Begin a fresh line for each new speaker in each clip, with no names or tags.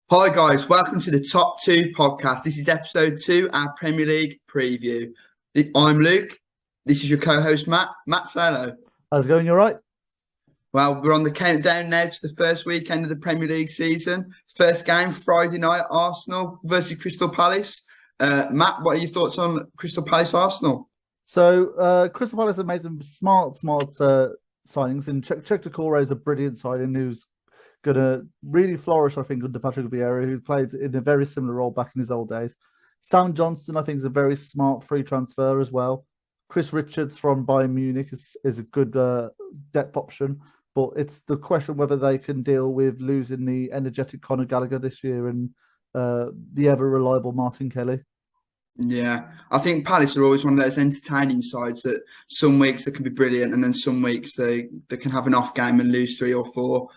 Hi guys, welcome to the Top 2 podcast. This is episode 2, our Premier League preview. I'm Luke. This is your co-host Matt. Matt, say hello.
How's it going? You all right?
Well, we're on the countdown now to the first weekend of the Premier League season. First game, Friday night, Arsenal versus Crystal Palace. Matt, what are your thoughts on Crystal Palace Arsenal?
So Crystal Palace have made some smart signings, and Czech is a brilliant signing who's going to really flourish, I think, under Patrick Vieira, who played in a very similar role back in his old days. Sam Johnston, I think, is a very smart free transfer as well. Chris Richards from Bayern Munich is a good depth option, but it's the question whether they can deal with losing the energetic Conor Gallagher this year and the ever-reliable Martin Kelly.
Yeah, I think Palace are always one of those entertaining sides that some weeks they can be brilliant and then some weeks they can have an off game and lose 3 or 4.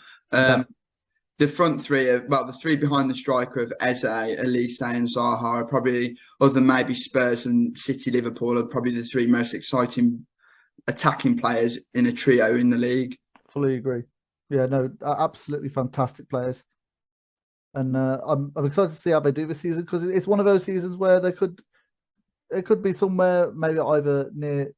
The front three, the three behind the striker of Eze, Elise and Zaha are probably, other than maybe Spurs and City, Liverpool, are probably the 3 most exciting attacking players in a trio in the league.
Fully agree. Yeah, no, absolutely fantastic players. And I'm excited to see how they do this season because it's one of those seasons where it could be somewhere maybe either near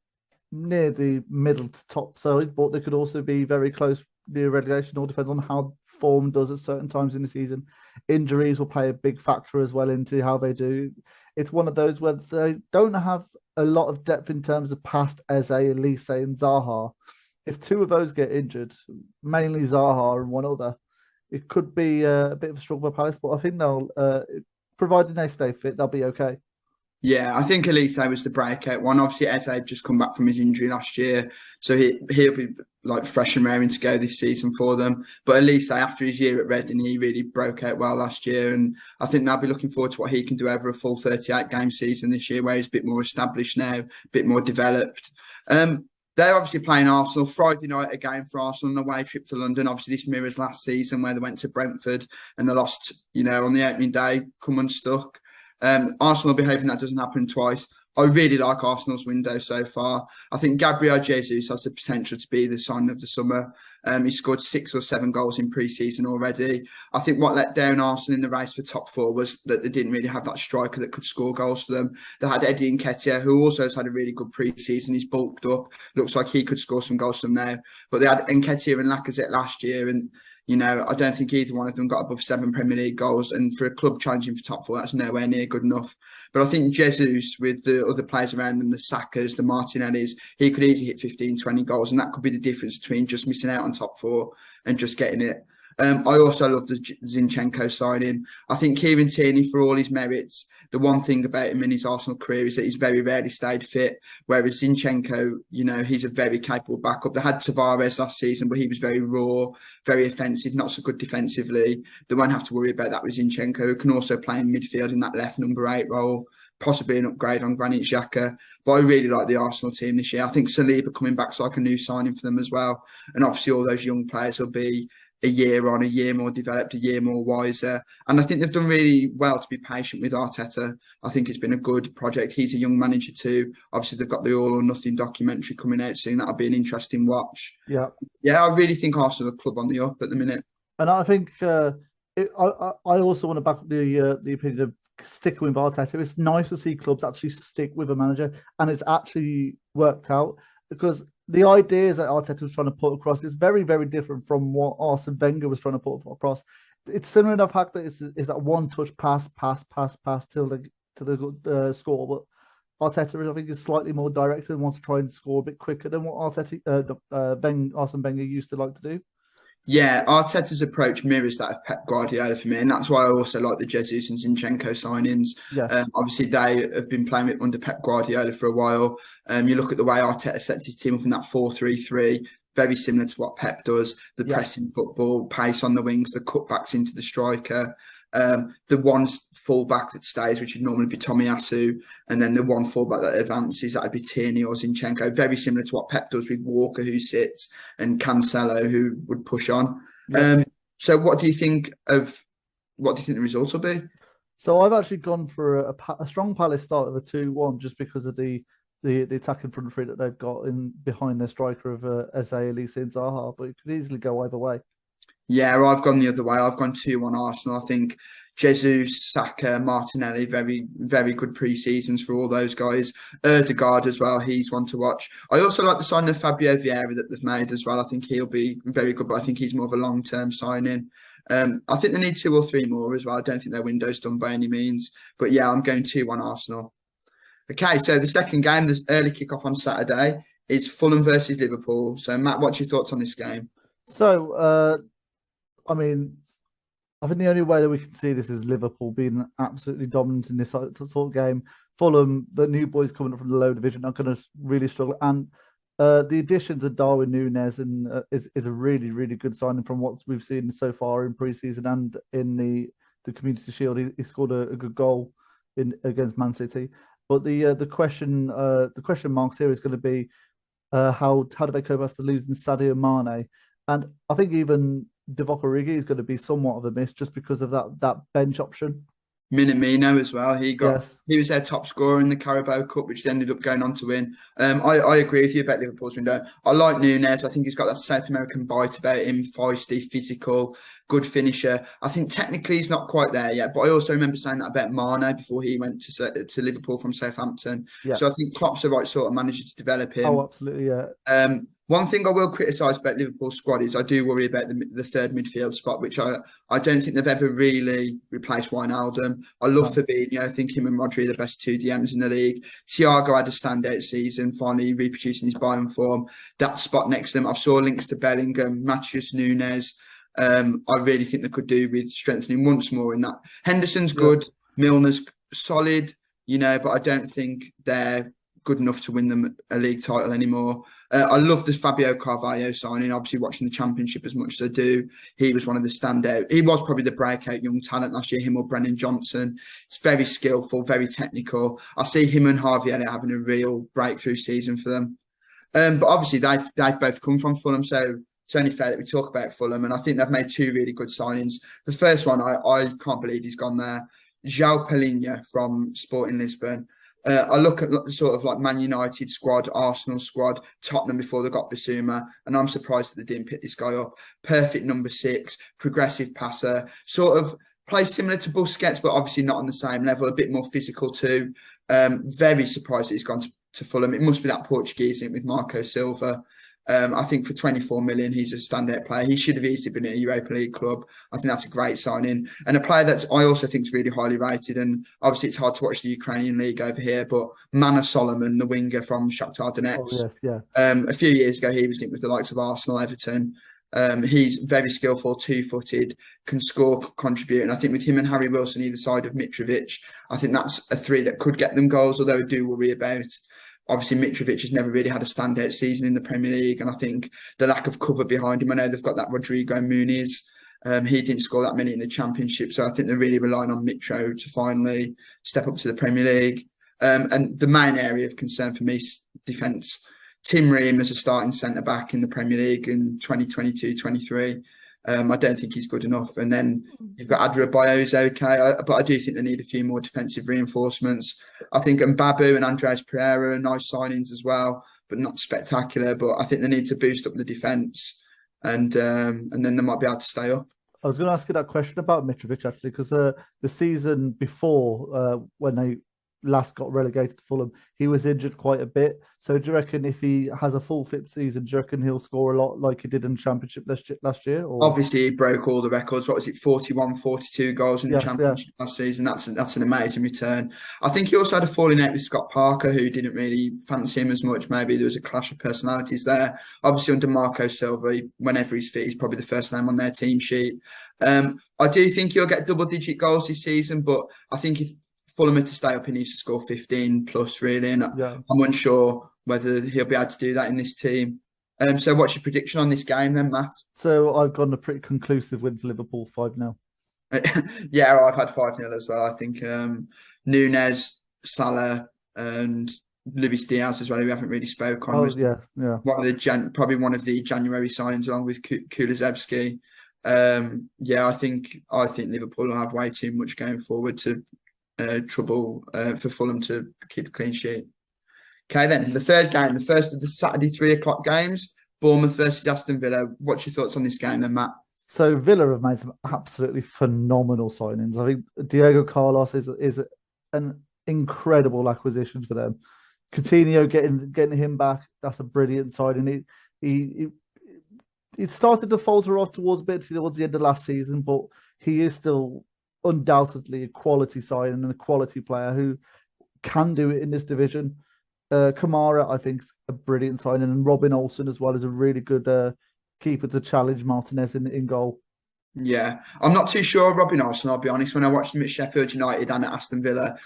the middle to top side, but they could also be very close near relegation. All depends on how form does at certain times in the season. Injuries will play a big factor as well into how they do. It's one of those where they don't have a lot of depth in terms of past Eze, Elise, and Zaha. If 2 of those get injured, mainly Zaha and one other, it could be a bit of a struggle for Palace, but I think they'll, providing they stay fit, they'll be okay.
Yeah, I think Elise was the breakout one. Obviously, Eze had just come back from his injury last year, so he'll be like fresh and raring to go this season for them. But Elise, after his year at Reading, he really broke out well last year, and I think they'll be looking forward to what he can do over a full 38-game season this year, where he's a bit more established now, a bit more developed. They're obviously playing Arsenal Friday night, a game for Arsenal on the away trip to London. Obviously, this mirrors last season where they went to Brentford and they lost, on the opening day, come unstuck. Arsenal will be hoping that doesn't happen twice. I really like Arsenal's window so far. I think Gabriel Jesus has the potential to be the sign of the summer. He scored 6 or 7 goals in pre-season already. I think what let down Arsenal in the race for top 4 was that they didn't really have that striker that could score goals for them. They had Eddie Nketiah, who also has had a really good pre-season. He's bulked up. Looks like he could score some goals from now. But they had Nketiah and Lacazette last year, and I don't think either one of them got above 7 Premier League goals. And for a club challenging for top 4, that's nowhere near good enough. But I think Jesus, with the other players around them, the Sakas, the Martinellis, he could easily hit 15, 20 goals. And that could be the difference between just missing out on top 4 and just getting it. I also love the Zinchenko signing. I think Kieran Tierney, for all his merits, the one thing about him in his Arsenal career is that he's very rarely stayed fit. Whereas Zinchenko, he's a very capable backup. They had Tavares last season, but he was very raw, very offensive, not so good defensively. They won't have to worry about that with Zinchenko, who can also play in midfield in that left number 8 role. Possibly an upgrade on Granit Xhaka. But I really like the Arsenal team this year. I think Saliba coming back's like a new signing for them as well. And obviously all those young players will be a year on, a year more developed, a year more wiser. And I think they've done really well to be patient with Arteta. I think it's been a good project. He's a young manager too. Obviously, they've got the All or Nothing documentary coming out soon. That'll be an interesting watch.
Yeah.
Yeah, I really think Arsenal are a club on the up at the minute.
And I think I also want to back up the opinion of sticking with Arteta. It's nice to see clubs actually stick with a manager, and it's actually worked out because the ideas that Arteta was trying to put across is very, very different from what Arsene Wenger was trying to put across. It's similar in the fact that it's that one-touch pass till the score. But Arteta, I think, is slightly more direct and wants to try and score a bit quicker than what Arsene Wenger used to like to do.
Yeah, Arteta's approach mirrors that of Pep Guardiola for me, and that's why I also like the Jesus and Zinchenko signings.
Yes.
Obviously, they have been playing under Pep Guardiola for a while. You look at the way Arteta sets his team up in that 4-3-3, very similar to what Pep does. The pressing football, pace on the wings, the cutbacks into the striker. The one fullback that stays, which would normally be Tomiyasu, and then the one fullback that advances, that would be Tierney or Zinchenko. Very similar to what Pep does with Walker, who sits, and Cancelo, who would push on. Yeah. So what do you think the results will be?
So I've actually gone for a strong Palace start of a 2-1 just because of the attacking front three that they've got in behind their striker of Eze, Elise and Zaha, but it could easily go either way.
Yeah, I've gone the other way. I've gone 2-1 Arsenal. I think, Jesus, Saka, Martinelli, very, very good pre-seasons for all those guys. Erdegaard as well, he's one to watch. I also like the signing of Fabio Vieira that they've made as well. I think he'll be very good, but I think he's more of a long-term signing. I think they need 2 or 3 more as well. I don't think their window's done by any means. But yeah, I'm going 2-1 Arsenal. Okay, so the second game, the early kickoff on Saturday, is Fulham versus Liverpool. So Matt, what's your thoughts on this game?
So, I mean, I think the only way that we can see this is Liverpool being absolutely dominant in this sort of game. Fulham, the new boys coming up from the low division, are going to really struggle. And the additions of Darwin Núñez is a really, really good signing from what we've seen so far in pre-season and in the Community Shield. He scored a good goal against Man City. But the question marks here is going to be how do they cope after losing Sadio Mane? And I think even Divock Origi is going to be somewhat of a miss just because of that bench option.
Minamino as well. He was their top scorer in the Carabao Cup, which they ended up going on to win. I agree with you about Liverpool's window. I like Núñez. I think he's got that South American bite about him, feisty, physical, good finisher. I think technically he's not quite there yet, but I also remember saying that about Mane before he went to Liverpool from Southampton. Yeah. So I think Klopp's the right sort of manager to develop him.
Oh, absolutely, yeah.
One thing I will criticise about Liverpool's squad is I do worry about the third midfield spot, which I don't think they've ever really replaced Wijnaldum. I love Fabinho. I think him and Rodri are the best 2 DMs in the league. Thiago had a standout season, finally reproducing his Bayern form. That spot next to them, I saw links to Bellingham, Matheus Nunes. I really think they could do with strengthening once more in that. Henderson's good, Milner's solid, but I don't think they're good enough to win them a league title anymore. I love the Fabio Carvalho signing. Obviously, watching the Championship as much as I do, he was one of the standout. He was probably the breakout young talent last year, him or Brennan Johnson. He's very skillful, very technical. I see him and Harvey Elliott having a real breakthrough season for them. But obviously, they've both come from Fulham, so it's only fair that we talk about Fulham. And I think they've made 2 really good signings. The first one, I can't believe he's gone there. João Palhinha from Sporting Lisbon. I look at sort of like Man United squad, Arsenal squad, Tottenham before they got Bissouma, and I'm surprised that they didn't pick this guy up. Perfect number 6, progressive passer, sort of plays similar to Busquets, but obviously not on the same level, a bit more physical too. Very surprised that he's gone to Fulham. It must be that Portuguese thing with Marco Silva. I think for 24 million, he's a standout player. He should have easily been at a Europa League club. I think that's a great signing. And a player that I also think is really highly rated. And obviously, it's hard to watch the Ukrainian league over here, but Mana Solomon, the winger from Shakhtar Donetsk. A few years ago, he was linked with the likes of Arsenal, Everton. He's very skillful, 2-footed, can score, contribute. And I think with him and Harry Wilson either side of Mitrovic, I think that's a 3 that could get them goals, although I do worry about. Obviously, Mitrovic has never really had a standout season in the Premier League, and I think the lack of cover behind him. I know they've got that Rodrigo Muniz. He didn't score that many in the Championship, so I think they're really relying on Mitro to finally step up to the Premier League. And the main area of concern for me is defence. Tim Ream as a starting centre-back in the Premier League in 2022-23. I don't think he's good enough. And then you've got Adebayo, who's okay, but I do think they need a few more defensive reinforcements. I think Mbabu and Andreas Pereira are nice signings as well, but not spectacular. But I think they need to boost up the defence, and then they might be able to stay up.
I was going to ask you that question about Mitrovic actually, because the season before, when they last got relegated to Fulham, he was injured quite a bit. So do you reckon if he has a full fit season, do you reckon he'll score a lot like he did in the Championship last year? Or?
Obviously, he broke all the records. What was it, 41, 42 goals in the Championship last season? That's an amazing return. I think he also had a falling out with Scott Parker, who didn't really fancy him as much. Maybe there was a clash of personalities there. Obviously, under Marco Silva, whenever he's fit, he's probably the first name on their team sheet. I do think he'll get double-digit goals this season, but I think if Fulham to stay up, he needs to score 15 plus, really. And I'm unsure whether he'll be able to do that in this team. So what's your prediction on this game then, Matt?
So I've gone a pretty conclusive win for Liverpool, 5-0.
Yeah, I've had 5-0 as well. I think Núñez, Salah and Luis Diaz as well, who we haven't really spoke on. Probably one of the January signings along with Kulusevski. I think Liverpool will have way too much going forward to trouble for Fulham to keep a clean sheet. Okay, then the third game, the first of the Saturday 3 o'clock games, Bournemouth versus Aston Villa. What's your thoughts on this game then, Matt?
So Villa have made some absolutely phenomenal signings. I think Diego Carlos is an incredible acquisition for them. Coutinho getting him back, that's a brilliant signing. He he started to falter off towards the end of last season, but he is still undoubtedly a quality signing and a quality player who can do it in this division. Kamara, I think, is a brilliant signing, and Robin Olsen as well is a really good keeper to challenge Martinez in goal.
Yeah, I'm not too sure of Robin Olsen, I'll be honest. When I watched him at Sheffield United and at Aston Villa,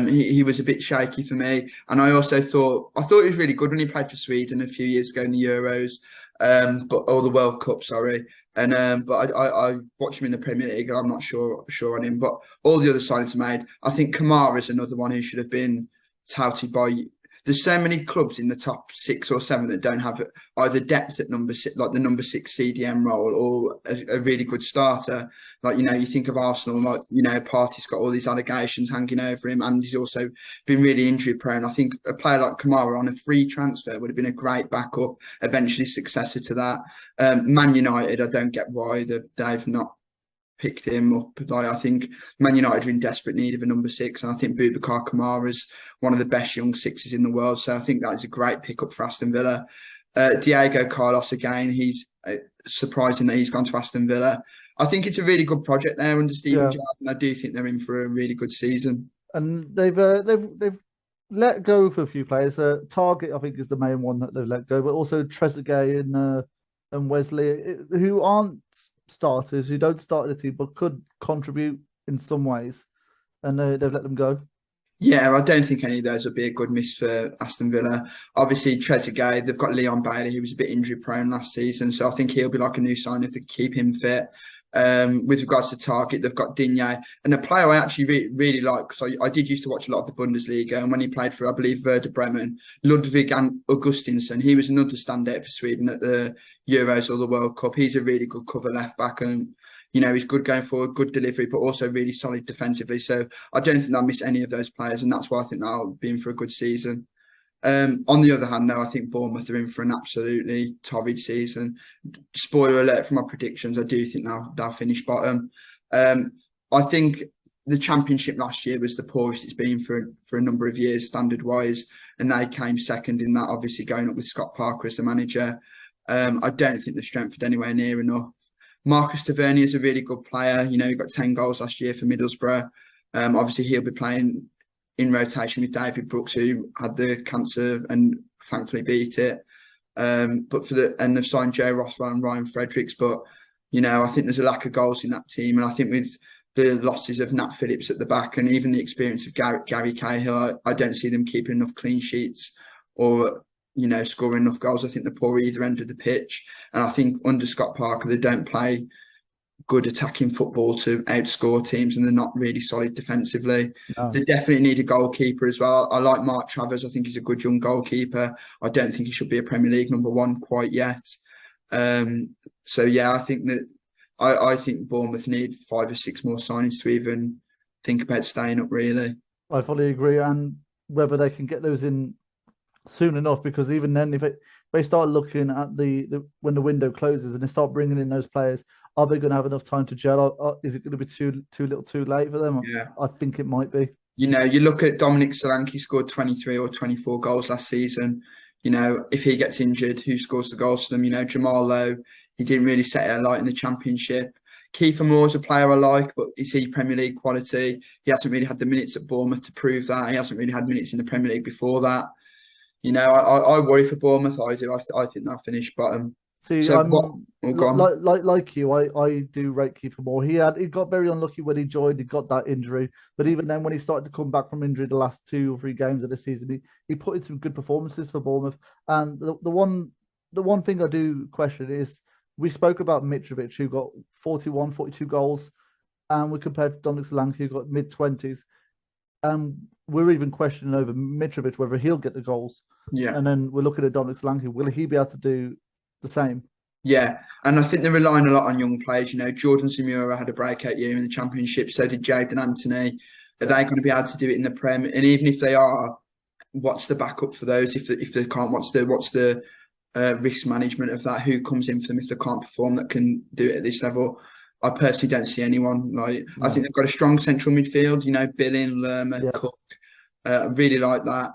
he was a bit shaky for me. And I also thought he was really good when he played for Sweden a few years ago in the Euros, or the World Cup, sorry. And but I watched him in the Premier League, and I'm not sure on him. But all the other signings made, I think Kamara is another one who should have been touted by. There's so many clubs in the top 6 or 7 that don't have either depth at number 6, like the number 6 CDM role, or a really good starter. Like, you think of Arsenal, like, Partey's got all these allegations hanging over him, and he's also been really injury prone. I think a player like Kamara on a free transfer would have been a great backup, eventually successor to that. Man United, I don't get why they've not picked him up. Like, I think Man United are in desperate need of a number 6, and I think Boubacar Kamara is one of the best young 6s in the world. So I think that is a great pickup for Aston Villa. Diego Carlos, again, he's surprising that he's gone to Aston Villa. I think it's a really good project there under Steven Gerrard, and I do think they're in for a really good season.
And they've let go for a few players. Target, I think, is the main one that they've let go, but also Trezeguet and Wesley, who aren't starters, who don't start the team but could contribute in some ways, and they've let them go.
Yeah, I don't think any of those would be a good miss for Aston Villa. Obviously, Trezeguet, they've got Leon Bailey, who was a bit injury prone last season, so I think he'll be like a new sign if they keep him fit. With regards to Target, they've got Digne, and a player I actually really like, because I did used to watch a lot of the Bundesliga, and when he played for, I believe, Werder Bremen, Ludwig Augustinsson, he was another standout for Sweden at the Euros or the World Cup. He's a really good cover left back, and he's good going forward, good delivery, but also really solid defensively. So I don't think they'll miss any of those players, and that's why I think they'll be in for a good season. On the other hand, though, I think Bournemouth are in for an absolutely torrid season. Spoiler alert for my predictions, I do think they'll finish bottom. I think the Championship last year was the poorest it's been for a number of years, standard-wise, and they came second in that, obviously going up with Scott Parker as the manager. I don't think the strength are anywhere near enough. Marcus Tavernier is a really good player. He got 10 goals last year for Middlesbrough. Obviously, he'll be playing in rotation with David Brooks, who had the cancer and thankfully beat it. And they've signed Joe Rothwell and Ryan Fredericks. But, I think there's a lack of goals in that team. And I think with the losses of Nat Phillips at the back and even the experience of Gary Cahill, I don't see them keeping enough clean sheets or scoring enough goals. I think they're poor either end of the pitch. And I think under Scott Parker, they don't play good attacking football to outscore teams, and they're not really solid defensively. No. They definitely need a goalkeeper as well. I like Mark Travers. I think he's a good young goalkeeper. I don't think he should be a Premier League number 1 quite yet. So yeah, I think that I think Bournemouth need 5 or 6 more signings to even think about staying up, really.
I fully agree, and whether they can get those in soon enough, because even then, if they start looking at the when the window closes and they start bringing in those players, are they going to have enough time to gel? Or is it going to be too little too late for them?
Yeah,
I think it might be.
You look at Dominic Solanke, scored 23 or 24 goals last season. If he gets injured, who scores the goals for them? Jamal Lowe, he didn't really set it alight in the Championship. Kiefer Moore's a player I like, but is he Premier League quality? He hasn't really had the minutes at Bournemouth to prove that. He hasn't really had minutes in the Premier League before that. I worry for Bournemouth. I do. I think they'll finish bottom.
See,
so
like you, I do rate Kiefer Moore. He got very unlucky when he joined. He got that injury, but even then, when he started to come back from injury, the last 2 or 3 games of the season, he put in some good performances for Bournemouth. And the one thing I do question is, we spoke about Mitrovic, who got 41, 42 goals, and we compared to Dominic Solanke, who got mid-20s. We're even questioning over Mitrovic whether he'll get the goals.
Yeah.
And then we're looking at Dominic Solanke. Will he be able to do the same?
Yeah. And I think they're relying a lot on young players. Jordan Zamora had a breakout year in the Championship. So did Jadon Anthony. Are they going to be able to do it in the Prem? And even if they are, what's the backup for those? If they can't, what's the risk management of that. Who comes in for them if they can't perform that can do it at this level? I personally don't see anyone. Like I think they've got a strong central midfield. You know, Billing, Lerma,
Yeah.
Cook. I really like that.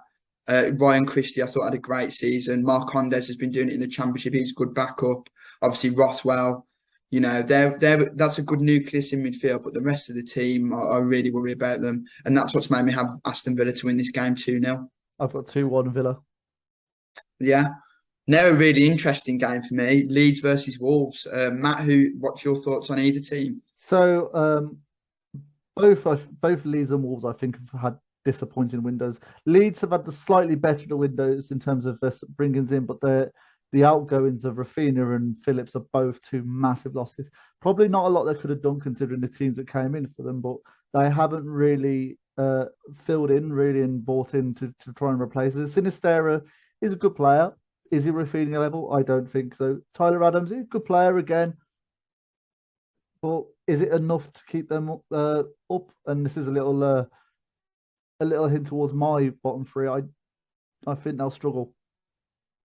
Ryan Christie, I thought had a great season. Mark Hondes has been doing it in the Championship. He's a good backup. Obviously Rothwell. You know, that's a good nucleus in midfield, but the rest of the team, I really worry about them, and that's what's made me have Aston Villa to win this game 2-0.
I've got 2-1 Villa.
Yeah. Now a really interesting game for me: Leeds versus Wolves. Matt, what's your thoughts on either team?
So both Leeds and Wolves, I think, have had disappointing windows. Leeds have had the slightly better windows in terms of their bringings in, but the outgoings of Rafinha and Phillips are both two massive losses. Probably not a lot they could have done considering the teams that came in for them, but they haven't really filled in really and bought in to try and replace it. Sinistera is a good player. Is he Rafinha level? I don't think so. Tyler Adams is a good player again, but is it enough to keep them up? And this is a little hint towards my bottom three. I think they'll struggle.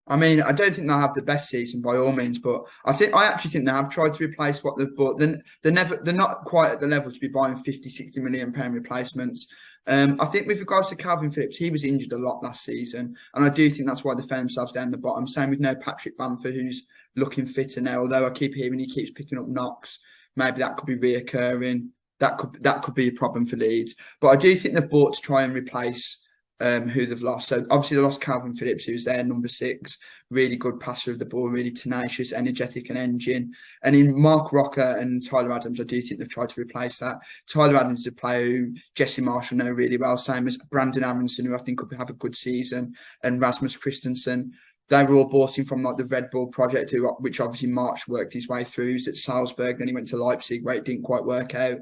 I mean, I don't think they'll have the best season by all means, but I actually think they have tried to replace what they've bought. They're not quite at the level to be buying 50, 60 million pound replacements. I think with regards to Calvin Phillips, he was injured a lot last season, and I do think that's why they found themselves down the bottom. Same with no Patrick Bamford, who's looking fitter now, although I keep hearing he keeps picking up knocks. Maybe that could be reoccurring. That could be a problem for Leeds. But I do think they've bought to try and replace who they've lost. So obviously they lost Calvin Phillips, who's their number 6, really good passer of the ball, really tenacious, energetic and engine. And in Mark Rocker and Tyler Adams, I do think they've tried to replace that. Tyler Adams is a player who Jesse Marshall know really well, same as Brandon Aronson, who I think could have a good season, and Rasmus Christensen. They were all bought in from like the Red Bull project, which obviously March worked his way through. He was at Salzburg, then he went to Leipzig, where it didn't quite work out.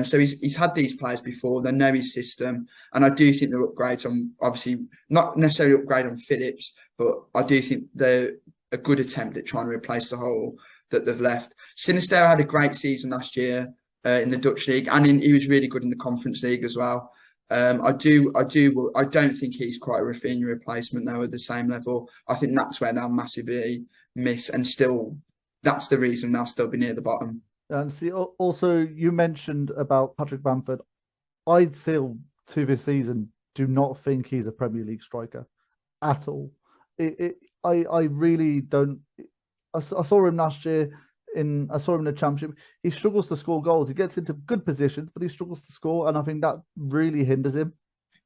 So he's had these players before. They know his system, and I do think they're upgrades on, obviously not necessarily upgrade on Phillips, but I do think they're a good attempt at trying to replace the hole that they've left. Sinister had a great season last year in the Dutch league, and he was really good in the Conference League as well. I don't think he's quite a Rafinha replacement though at the same level. I think that's where they'll massively miss, and still that's the reason they'll still be near the bottom.
And see, also you mentioned about Patrick Bamford. I still to this season do not think he's a Premier League striker at all. I really don't. I saw him last year. I saw him in the Championship. He struggles to score goals. He gets into good positions, but he struggles to score, and I think that really hinders him.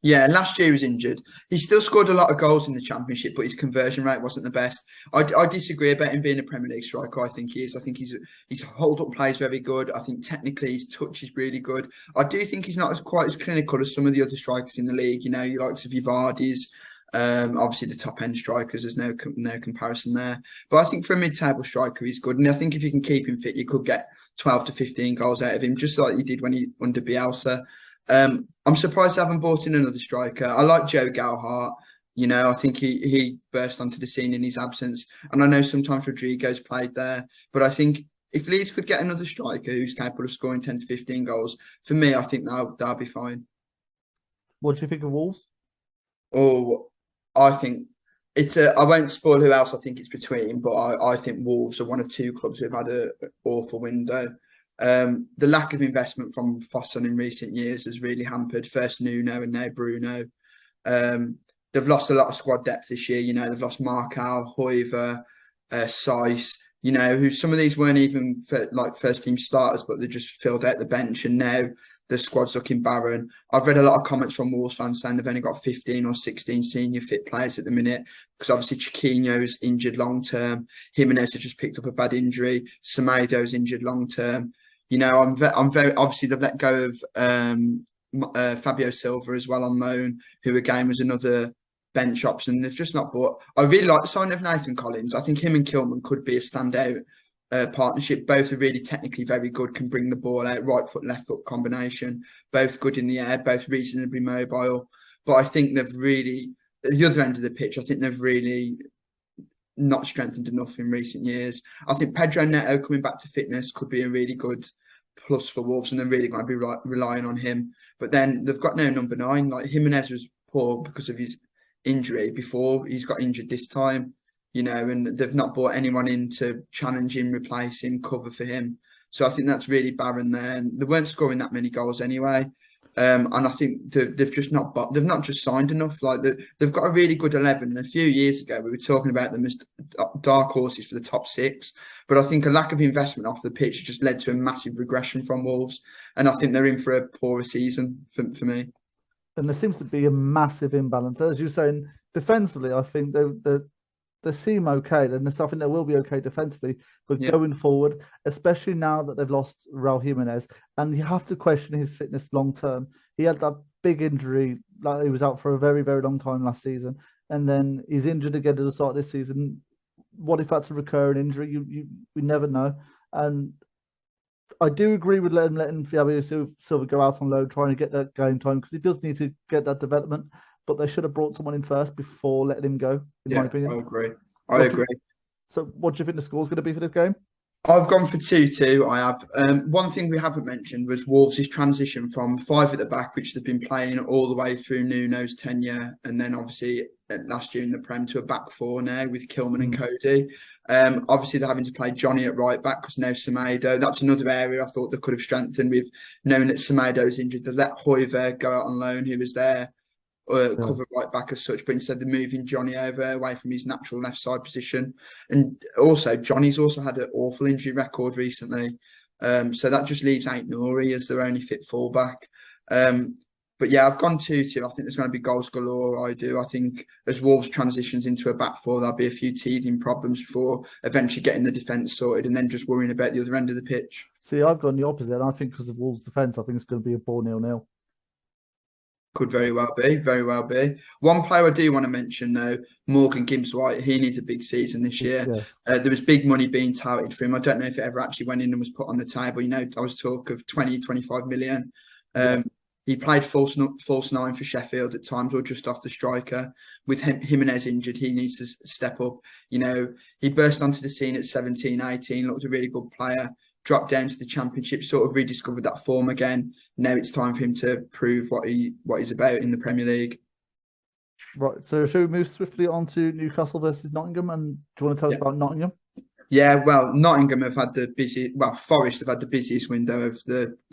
Yeah, last year he was injured. He still scored a lot of goals in the Championship, but his conversion rate wasn't the best. I disagree about him being a Premier League striker. I think he is. I think his hold-up play is very good. I think technically his touch is really good. I do think he's not quite as clinical as some of the other strikers in the league. You know, you likes of your Vardys, obviously the top-end strikers. There's no comparison there. But I think for a mid-table striker, he's good. And I think if you can keep him fit, you could get 12 to 15 goals out of him, just like you did when he under Bielsa. I'm surprised I haven't bought in another striker. I like Joe Galhart. You know, I think he burst onto the scene in his absence. And I know sometimes Rodrigo's played there. But I think if Leeds could get another striker who's capable of scoring 10 to 15 goals, for me, I think that'll be fine.
What do you think of Wolves?
Oh, I think I won't spoil who else I think it's between, but I think Wolves are one of 2 clubs who've had an awful window. The lack of investment from Fosun in recent years has really hampered first Nuno and now Bruno. They've lost a lot of squad depth this year. You know, they've lost Marcal, Hoiver, Seiss, you know, who some of these weren't even like first team starters, but they just filled out the bench, and now the squad's looking barren. I've read a lot of comments from Wolves fans saying they've only got 15 or 16 senior fit players at the minute, because obviously Chiquinho's injured long term. Jimenez has just picked up a bad injury. Semedo's injured long term. You know, I'm very obviously they've let go of Fabio Silva as well on loan, who again was another bench option. They've just not bought. I really like the sign of Nathan Collins. I think him and Kilman could be a standout partnership. Both are really technically very good, can bring the ball out, right foot, left foot combination. Both good in the air, both reasonably mobile. But I think they've really, at the other end of the pitch, I think they've really not strengthened enough in recent years. I think Pedro Neto coming back to fitness could be a really good plus for Wolves, and they're really going to be relying on him. But then they've got no number 9. Like Jimenez was poor because of his injury before. He's got injured this time. and they've not brought anyone in to challenge him, replace him, cover for him. So I think that's really barren there. And they weren't scoring that many goals anyway. And I think they've not just signed enough. Like they've got a really good 11. And a few years ago, we were talking about them as dark horses for the top 6. But I think a lack of investment off the pitch just led to a massive regression from Wolves. And I think they're in for a poorer season for me.
And there seems to be a massive imbalance. As you're saying, defensively, I think they seem okay. And I think they will be okay defensively. But going forward, especially now that they've lost Raul Jimenez, and you have to question his fitness long term. He had that big injury, like he was out for a very, very long time last season. And then he's injured again at the start of this season. What if that's a recurring injury? We never know. And I do agree with letting Fabio Silva go out on loan, trying to get that game time, because he does need to get that development. But they should have brought someone in first before letting him go, in my opinion.
I agree.
So what do you think the score's going to be for this game?
I've gone for 2-2. I have. One thing we haven't mentioned was Wolves' transition from 5 at the back, which they've been playing all the way through Nuno's tenure, and then obviously last year in the Prem to a back 4 now with Kilman and Cody. Obviously, they're having to play Johnny at right back because now Semedo. That's another area I thought they could have strengthened with, knowing that Semedo's injured. They let Hoiver go out on loan, who was there. Cover right back as such, but instead they're moving Johnny over away from his natural left side position. And also Johnny's also had an awful injury record recently, so that just leaves Ait-Nouri as their only fit fullback. But yeah, I've gone 2-2. I think there's going to be goals galore. I think as Wolves transitions into a back 4, there'll be a few teething problems before eventually getting the defence sorted and then just worrying about the other end of the pitch.
See, I've gone the opposite. I think because of Wolves' defence, I think it's going to be a 4-0.
Could very well be. One player I do want to mention, though, Morgan Gibbs-White, he needs a big season this year. Yes. There was big money being touted for him. I don't know if it ever actually went in and was put on the table. I was talk of 20-25 million. He played false 9 for Sheffield at times, or just off the striker. With Jimenez injured, he needs to step up. He burst onto the scene at 17-18, looked a really good player. Dropped down to the Championship, sort of rediscovered that form again. Now it's time for him to prove what he's about in the Premier League.
Right, so should we move swiftly on to Newcastle versus Nottingham? And do you want to tell us about Nottingham?
Yeah, well, Nottingham have had Forest have had the busiest window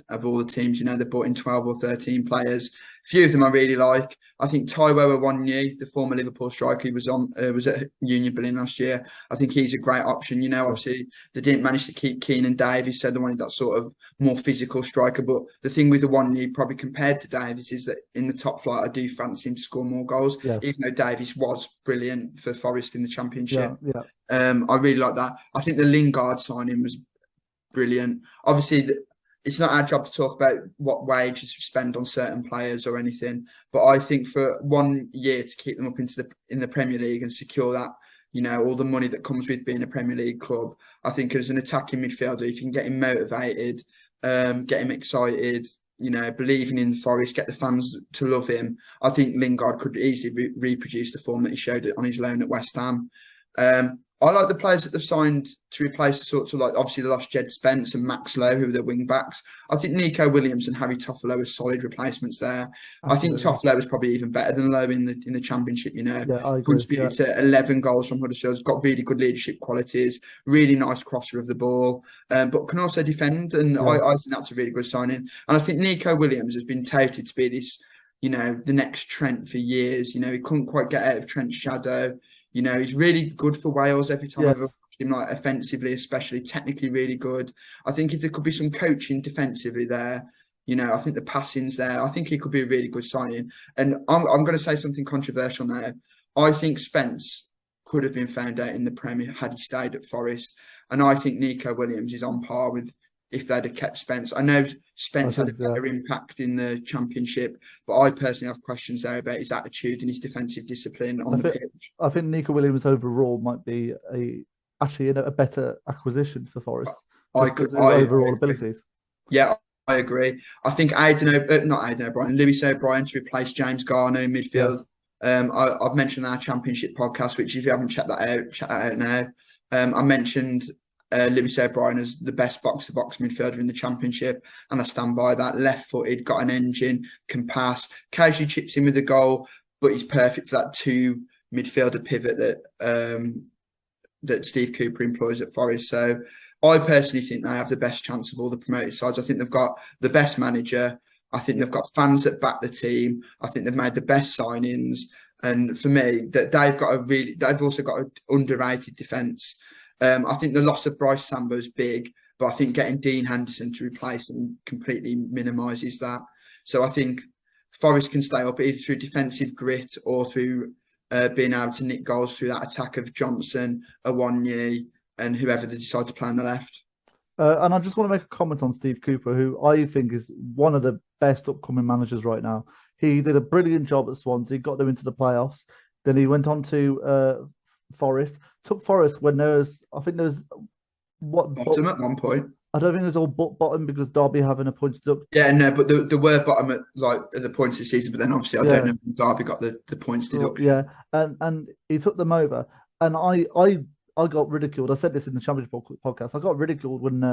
of all the teams. They brought in 12 or 13 players. A few of them I really like. I think Taiwo Awoniyi, the former Liverpool striker, was at Union Berlin last year. I think he's a great option. Obviously they didn't manage to keep Keenan Davies, so they wanted that sort of more physical striker. But the thing with Awoniyi, probably compared to Davies, is that in the top flight, I do fancy him to score more goals. Yeah. Even though Davies was brilliant for Forest in the Championship.
Yeah.
I really like that. I think the Lingard signing was brilliant. Obviously, it's not our job to talk about what wages we spend on certain players or anything, but I think for 1 year to keep them up in the Premier League and secure that, all the money that comes with being a Premier League club, I think as an attacking midfielder, if you can get him motivated, get him excited, believing in Forest, get the fans to love him, I think Lingard could easily reproduce the form that he showed on his loan at West Ham. I like the players that they've signed to replace the sorts of, obviously they lost Jed Spence and Max Lowe, who were their wing backs. I think Nico Williams and Harry Toffolo are solid replacements there. Absolutely. I think Toffolo is probably even better than Lowe in the Championship.
Yeah, I agree.
Contributed to 11 goals from Huddersfield. He's got really good leadership qualities, really nice crosser of the ball, but can also defend. And I think that's a really good signing. And I think Nico Williams has been touted to be this, the next Trent for years. He couldn't quite get out of Trent's shadow. He's really good for Wales every time I've watched him, offensively, especially technically really good. I think if there could be some coaching defensively there, I think the passing's there. I think he could be a really good signing. And I'm going to say something controversial now. I think Spence could have been found out in the Premier had he stayed at Forest. And I think Nico Williams is on par with if they'd have kept Spence. I know Spence had a better impact in the Championship, but I personally have questions there about his attitude and his defensive discipline on the pitch.
I think Nico Williams overall might be actually a better acquisition for Forest. Overall abilities.
Yeah, I agree. I think Lewis O'Brien to replace James Garner in midfield. Yeah. I've mentioned our Championship podcast, which if you haven't checked that out, check that out now. I mentioned Lewis O'Brien as the best box-to-box midfielder in the Championship, and I stand by that. Left-footed, got an engine, can pass, occasionally chips in with a goal, but he's perfect for that 2 midfielder pivot that that Steve Cooper employs at Forest. So I personally think they have the best chance of all the promoted sides. I think they've got the best manager. I think they've got fans that back the team. I think they've made the best signings. And for me, that they've also got an underrated defence. I think the loss of Bryce Samba is big, but I think getting Dean Henderson to replace him completely minimises that. So I think Forest can stay up either through defensive grit or through being able to nick goals through that attack of Johnson, Awoniyi, and whoever they decide to play on the left.
And I just want to make a comment on Steve Cooper, who I think is one of the best upcoming managers right now. He did a brilliant job at Swansea, got them into the playoffs. Then he went on to Forest, took Forest when there was
Bottom at one point.
I don't think it was all bottom because Derby having a points deduct.
Yeah, no, but there were bottom at the points of the season, but then obviously I don't know if Derby got the points deduction.
Yeah, and he took them over, and I got ridiculed. I said this in the Championship podcast. I got ridiculed when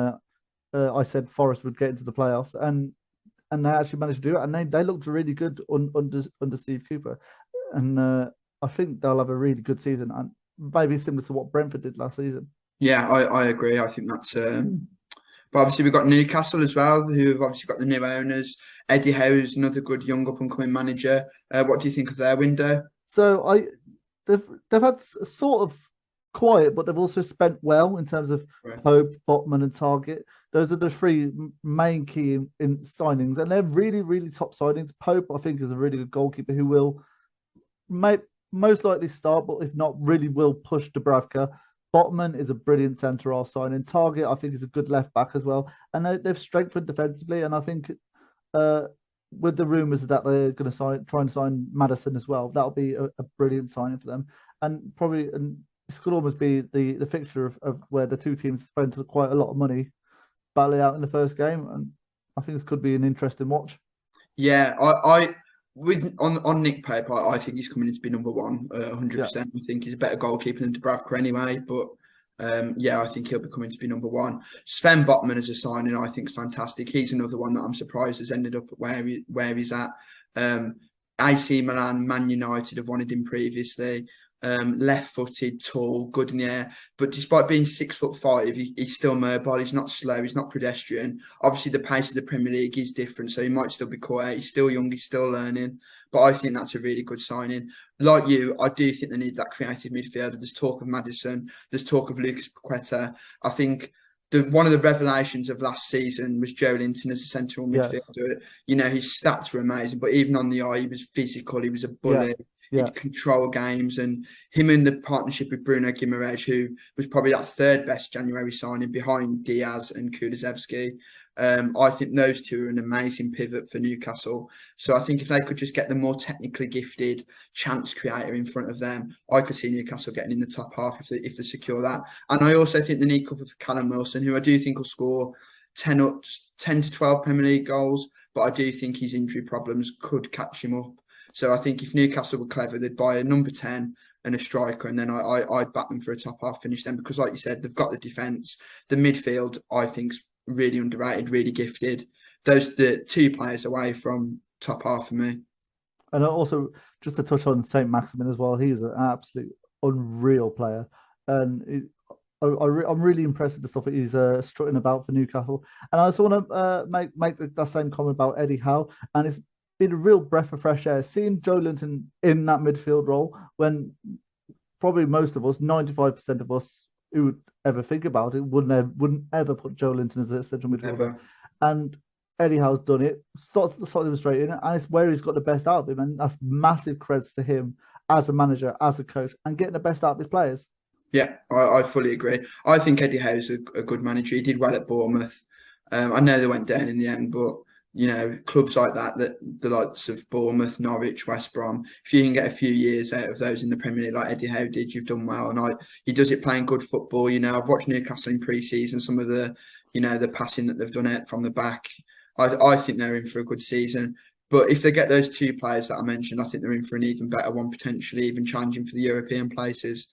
I said Forest would get into the playoffs, and they actually managed to do it, and they looked really good under Steve Cooper, and I think they'll have a really good season, and maybe similar to what Brentford did last season.
Yeah, I agree. I think that's. But obviously we've got Newcastle as well, who have obviously got the new owners. Eddie Howe's another good young up and coming manager. What do you think of their window?
So they've had sort of quiet, but they've also spent well in terms of Pope, Botman, and Target. Those are the three main key in signings, and they're really, really top signings. Pope, I think, is a really good goalkeeper who will most likely start, but if not, really will push Dubravka. Botman is a brilliant centre-half signing. Target, I think, is a good left-back as well. And they've strengthened defensively, and I think with the rumours that they're going to try and sign Maddison as well, that'll be a brilliant signing for them. And this could almost be the fixture of where the two teams spent quite a lot of money battling out in the first game, and I think this could be an interesting watch.
Yeah, on Nick Pope, I think he's coming in to be number one, 100%. I think he's a better goalkeeper than Dubravka anyway, but I think he'll be coming to be number one. Sven Botman as a signing, I think is fantastic. He's another one that I'm surprised has ended up where he's at. AC Milan, Man United have wanted him previously. Left-footed, tall, good in the air, but despite being 6'5", he's still mobile. He's not slow. He's not pedestrian. Obviously, the pace of the Premier League is different, so he might still be caught out. He's still young. He's still learning, but I think that's a really good signing. Like you, I do think they need that creative midfielder. There's talk of Maddison. There's talk of Lucas Paqueta. I think one of the revelations of last season was Joe Linton as a central midfielder. You know, his stats were amazing, but even on the eye, he was physical. He was a bully. He'd control games, and him in the partnership with Bruno Guimaraes, who was probably that third best January signing behind Diaz and Kulusevski. I think those two are an amazing pivot for Newcastle. So I think if they could just get the more technically gifted chance creator in front of them, I could see Newcastle getting in the top half if they secure that. And I also think they need cover for Callum Wilson, who I do think will score 10 to 12 Premier League goals, but I do think his injury problems could catch him up. So I think if Newcastle were clever, they'd buy a number 10 and a striker, and then I'd back them for a top half finish then, because like you said, they've got the defence. The midfield, I think, is really underrated, really gifted. The two players away from top half for me.
And also, just to touch on St. Maximin as well, he's an absolute unreal player. And I'm really impressed with the stuff that he's strutting about for Newcastle. And I also want to make that same comment about Eddie Howe, and it's been a real breath of fresh air seeing Joe Linton in that midfield role when probably most of us, 95% of us who would ever think about it, wouldn't ever put Joe Linton as a central midfielder.
Never.
And Eddie Howe's done it, started him straight in, and it's where he's got the best out of him, and that's massive credits to him as a manager, as a coach, and getting the best out of his players.
Yeah, I fully agree. I think Eddie Howe's a good manager. He did well at Bournemouth. I know they went down in the end, but you know, clubs like that the likes of Bournemouth, Norwich, West Brom, if you can get a few years out of those in the Premier League like Eddie Howe did, you've done well. And he does it playing good football. You know, I've watched Newcastle in pre-season, some of the passing that they've done it from the back. I think they're in for a good season. But if they get those two players that I mentioned, I think they're in for an even better one, potentially even challenging for the European places.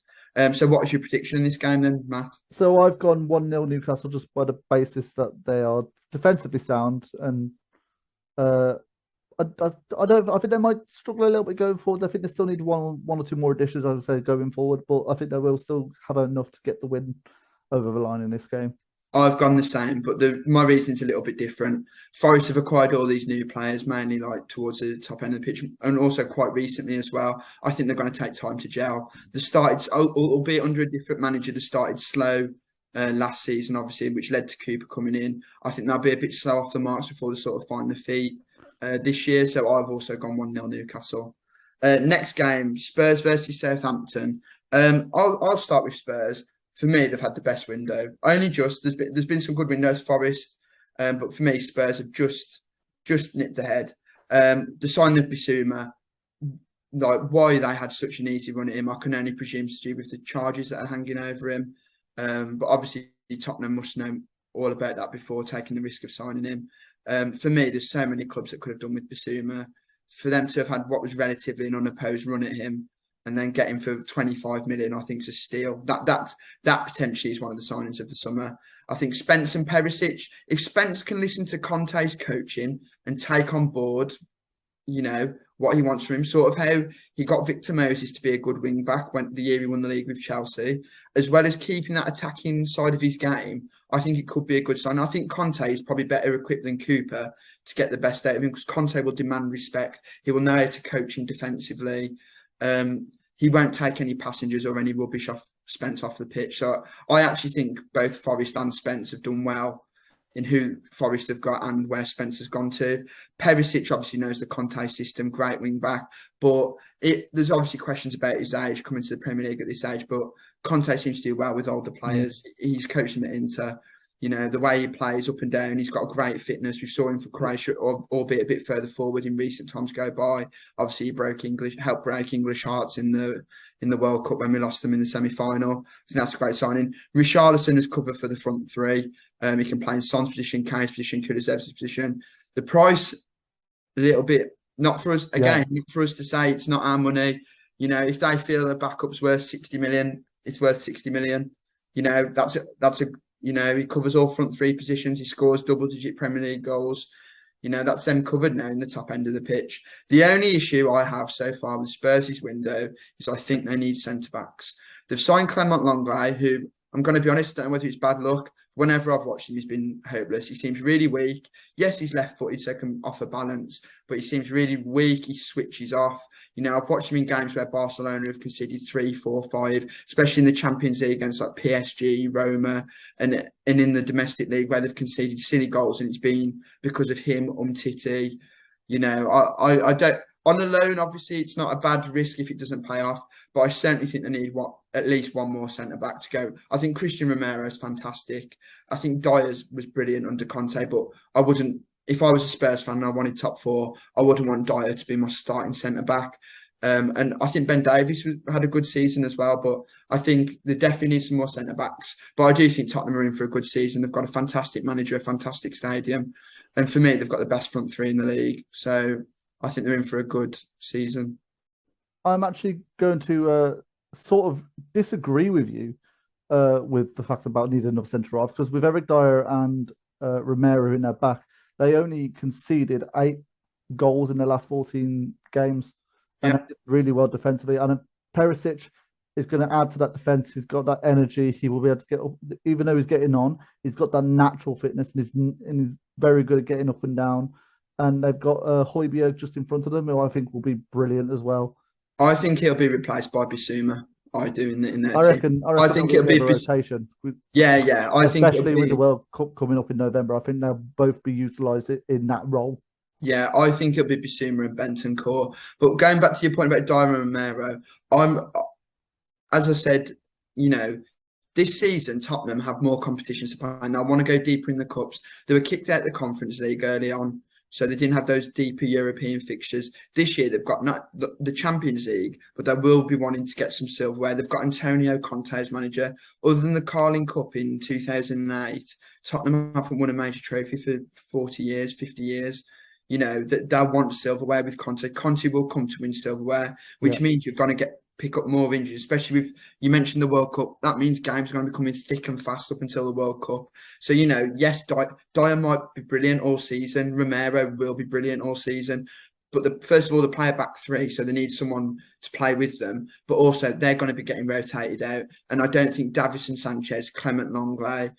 So what is your prediction in this game then, Matt?
So I've gone 1-0 Newcastle just by the basis that they are defensively sound and I think they might struggle a little bit going forward. I think they still need one or two more additions, as I say, going forward. But I think they will still have enough to get the win over the line in this game.
I've gone the same, but my reasoning's a little bit different. Forest have acquired all these new players, mainly like towards the top end of the pitch, and also quite recently as well. I think they're going to take time to gel. They started, albeit under a different manager, they started slow last season, obviously, which led to Cooper coming in. I think they'll be a bit slow off the marks before they sort of find their feet this year. So I've also gone 1-0 Newcastle. Next game, Spurs versus Southampton. I'll start with Spurs. For me, they've had the best window. Only just there's been some good windows, Forest, but for me, Spurs have just nipped ahead. The signing of Bissouma, like why they had such an easy run at him, I can only presume to do with the charges that are hanging over him. But obviously, Tottenham must know all about that before taking the risk of signing him. For me, there's so many clubs that could have done with Bissouma. For them to have had what was relatively an unopposed run at him, and then get him for 25 million, I think is a steal. That potentially is one of the signings of the summer. I think Spence and Perisic, if Spence can listen to Conte's coaching and take on board, what he wants from him, sort of how he got Victor Moses to be a good wing back when the year he won the league with Chelsea, as well as keeping that attacking side of his game, I think it could be a good sign. I think Conte is probably better equipped than Cooper to get the best out of him, because Conte will demand respect. He will know how to coach him defensively. He won't take any passengers or any rubbish off Spence off the pitch. So I actually think both Forest and Spence have done well in who Forest have got and where Spence has gone to. Perisic obviously knows the Conte system, great wing back, but there's obviously questions about his age coming to the Premier League at this age, but Conte seems to do well with older players. He's coached them at Inter. The way he plays up and down, he's got a great fitness. We saw him for Croatia, albeit a bit further forward in recent times go by. Obviously, he helped break English hearts in the World Cup when we lost them in the semi-final. So that's a great signing. Richarlison is covered for the front three. He can play in Son's position, Kane's position, Kulusevski's position. The price, a little bit, not for us, again, not for us to say it's not our money. If they feel a backup's worth 60 million, it's worth 60 million. That's a he covers all front three positions. He scores double-digit Premier League goals. That's them covered now in the top end of the pitch. The only issue I have so far with Spurs' window is I think they need centre-backs. They've signed Clement Longley, who, I'm going to be honest, I don't know whether it's bad luck. Whenever I've watched him, he's been hopeless. He seems really weak. Yes, he's left-footed, so can offer balance, but he seems really weak. He switches off. I've watched him in games where Barcelona have conceded 3, 4, 5, especially in the Champions League against like PSG, Roma, and in the domestic league where they've conceded silly goals, and it's been because of him, Umtiti. I don't. On the loan, obviously, it's not a bad risk if it doesn't pay off, but I certainly think they need at least one more centre-back to go. I think Christian Romero is fantastic. I think Dyer's was brilliant under Conte, but I wouldn't, if I was a Spurs fan and I wanted top four, I wouldn't want Dyer to be my starting centre-back. And I think Ben Davies had a good season as well, but I think they definitely need some more centre-backs. But I do think Tottenham are in for a good season. They've got a fantastic manager, a fantastic stadium. And for me, they've got the best front three in the league. So I think they're in for a good season.
I'm actually going to sort of disagree with you with the fact about needing another centre half, because with Eric Dyer and Romero in their back, they only conceded 8 goals in their last 14 games, and they did really well defensively. And Perisic is going to add to that defence. He's got that energy. He will be able to get up, even though he's getting on. He's got that natural fitness, and he's very good at getting up and down. And they've got Højbjerg just in front of them, who I think will be brilliant as well.
I think he'll be replaced by Bissouma. I do in their
team. I think it'll be a rotation.
Yeah.
Especially with the World Cup coming up in November, I think they'll both be utilised in that role.
Yeah, I think it'll be Bissouma and Bentancur. But going back to your point about Dyer and Romero, as I said, this season Tottenham have more competitions to play, and I want to go deeper in the cups. They were kicked out of the Conference League early on, so they didn't have those deeper European fixtures. This year, they've got not the Champions League, but they will be wanting to get some silverware. They've got Antonio Conte as manager. Other than the Carling Cup in 2008, Tottenham haven't won a major trophy for 40 years, 50 years. They want silverware with Conte. Conte will come to win silverware, which means you're going to pick up more injuries, especially with, you mentioned the World Cup. That means games are going to be coming thick and fast up until the World Cup. So, yes, Dyer might be brilliant all season. Romero will be brilliant all season. But first of all, they play a back three, so they need someone to play with them. But also, they're going to be getting rotated out, and I don't think Davison Sanchez, Clement Longley.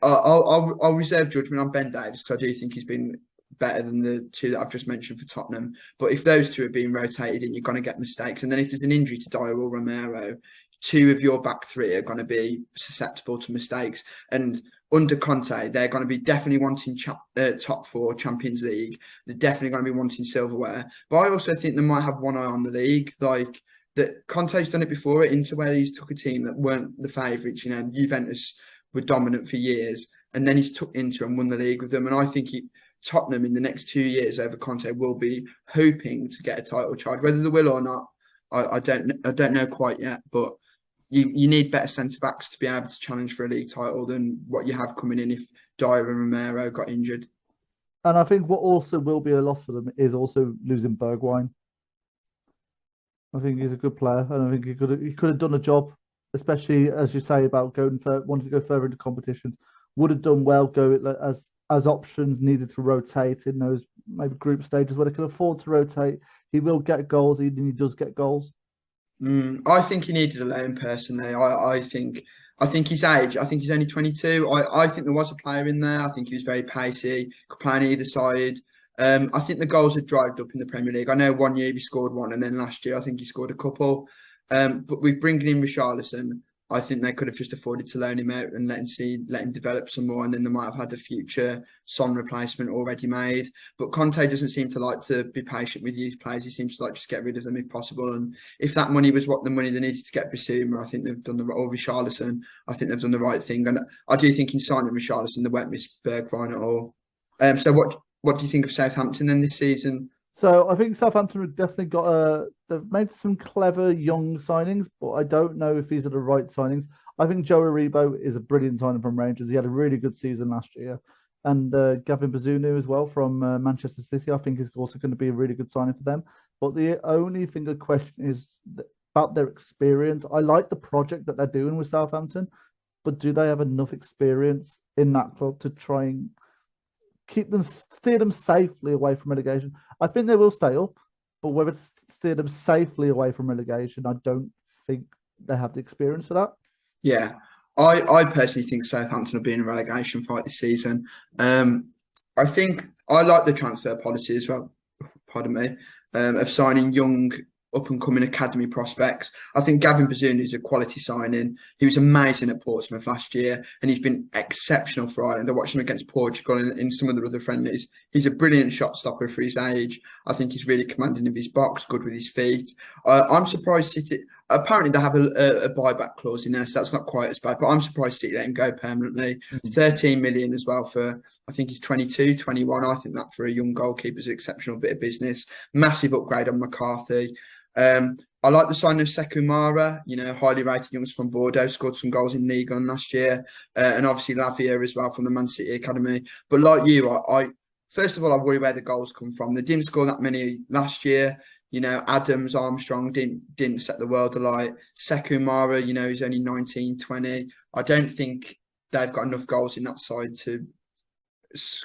I'll reserve judgment on Ben Davies because I do think he's been better than the two that I've just mentioned for Tottenham. But if those two are being rotated in, you're going to get mistakes. And then if there's an injury to Dyer or Romero, two of your back three are going to be susceptible to mistakes. And under Conte, they're going to be definitely wanting top four Champions League. They're definitely going to be wanting silverware. But I also think they might have one eye on the league. Like that, Conte's done it before at Inter, where he's took a team that weren't the favourites. Juventus were dominant for years, and then he's took Inter and won the league with them. And I think Tottenham in the next 2 years over Conte will be hoping to get a title charge. Whether they will or not, I don't know quite yet. But you need better centre backs to be able to challenge for a league title than what you have coming in if Dyer and Romero got injured.
And I think what also will be a loss for them is also losing Bergwijn. I think he's a good player, and I think he could have done a job, especially as you say about wanting to go further into competitions. Would have done well as options needed to rotate in those maybe group stages where they can afford to rotate. He will get goals, and he does get goals.
I think he needed a loan personally. I think his age. I think he's only 22. I think there was a player in there. I think he was very pacey, could play on either side. I think the goals had dried up in the Premier League. I know 1 year he scored one, and then last year I think he scored a couple. But with bringing in Richarlison, I think they could have just afforded to loan him out and let him develop some more, and then they might have had a future Son replacement already made. But Conte doesn't seem to like to be patient with youth players. He seems to like just get rid of them if possible. And if that money was what the money they needed to get Bissouma, I think they've done or Richarlison, I think they've done the right thing. And I do think in signing Richarlison, they won't miss Bergwijn at all. So what do you think of Southampton then this season?
So I think Southampton have definitely they've made some clever young signings, but I don't know if these are the right signings. I think Joe Aribo is a brilliant signing from Rangers. He had a really good season last year. And Gavin Bazunu as well from Manchester City, I think is also going to be a really good signing for them. But the only thing I question is about their experience. I like the project that they're doing with Southampton, but do they have enough experience in that club to try and steer them safely away from relegation? I think they will stay up, but whether it's steer them safely away from relegation, I don't think they have the experience for that.
Yeah, I personally think Southampton will be in a relegation fight this season. I think I like the transfer policy as well, pardon me, of signing young up-and-coming academy prospects. I think Gavin Bazunu is a quality signing. He was amazing at Portsmouth last year, and he's been exceptional for Ireland. I watched him against Portugal in some of the other friendlies. He's a brilliant shot stopper for his age. I think he's really commanding of his box, good with his feet. I'm surprised City... Apparently, they have a buyback clause in there, so that's not quite as bad. But I'm surprised City let him go permanently. 13 million as well for... I think he's 22, 21. I think that for a young goalkeeper is an exceptional bit of business. Massive upgrade on McCarthy. I like the signing of Sekou Mara, highly rated youngster from Bordeaux, scored some goals in Ligue 1 last year, and obviously Lavia as well from the Man City Academy. But like you, I first of all, I worry where the goals come from. They didn't score that many last year. Adams, Armstrong didn't set the world alight. Sekou Mara, he's only 19, 20. I don't think they've got enough goals in that side to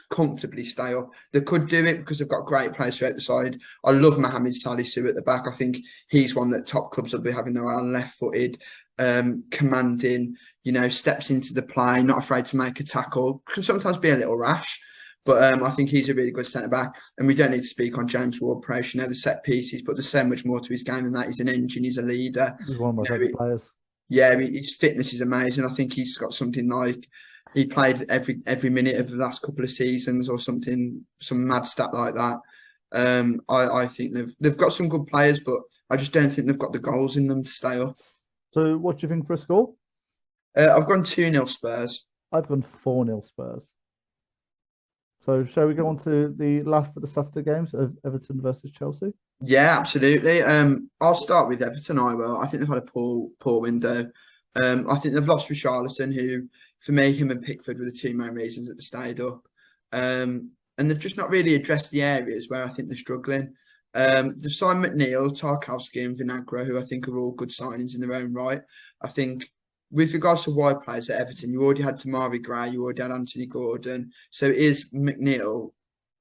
comfortably stay up. They could do it because they've got great players throughout the side. I love Mohamed Salisu at the back. I think he's one that top clubs will be having their eye on, left-footed, commanding, steps into the play, not afraid to make a tackle. Can sometimes be a little rash, but I think he's a really good centre-back. And we don't need to speak on James Ward-Prowse, the set pieces, but there's so much more to his game than that. He's an engine, he's a leader.
He's one of my favourite players.
Yeah, his fitness is amazing. I think he's got something like he played every minute of the last couple of seasons or something, some mad stat like that. I think they've got some good players, but I just don't think they've got the goals in them to stay up.
So what do you think for a score?
I've gone 2-0 Spurs.
I've gone 4-0 Spurs. So shall we go on to the last of the Saturday games of Everton versus Chelsea?
Yeah, absolutely. I'll start with Everton. I will. I think they've had a poor window. I think they've lost Richarlison, who, for me, him and Pickford were the two main reasons that they stayed up. And they've just not really addressed the areas where I think they're struggling. They've signed McNeil, Tarkowski and Vinagre, who I think are all good signings in their own right. I think with regards to wide players at Everton, you already had Tamari Gray, you already had Anthony Gordon. So is McNeil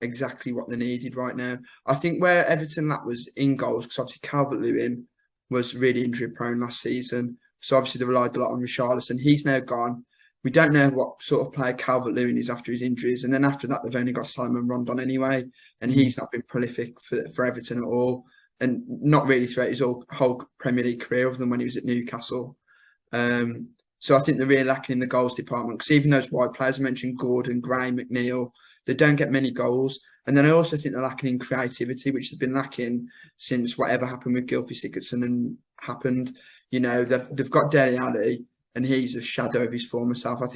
exactly what they needed right now. I think where Everton that was in goals, because obviously Calvert-Lewin was really injury prone last season. So obviously they relied a lot on Richarlison. He's now gone. We don't know what sort of player Calvert-Lewin is after his injuries. And then after that, they've only got Simon Rondon anyway. And he's not been prolific for Everton at all. And not really throughout his whole Premier League career, other than when he was at Newcastle. So I think they're really lacking in the goals department. Because even those wide players I mentioned, Gordon, Gray, McNeil, they don't get many goals. And then I also think they're lacking in creativity, which has been lacking since whatever happened with Gylfi Sigurdsson and happened. You know, they've got Dele Alli, and he's a shadow of his former self. I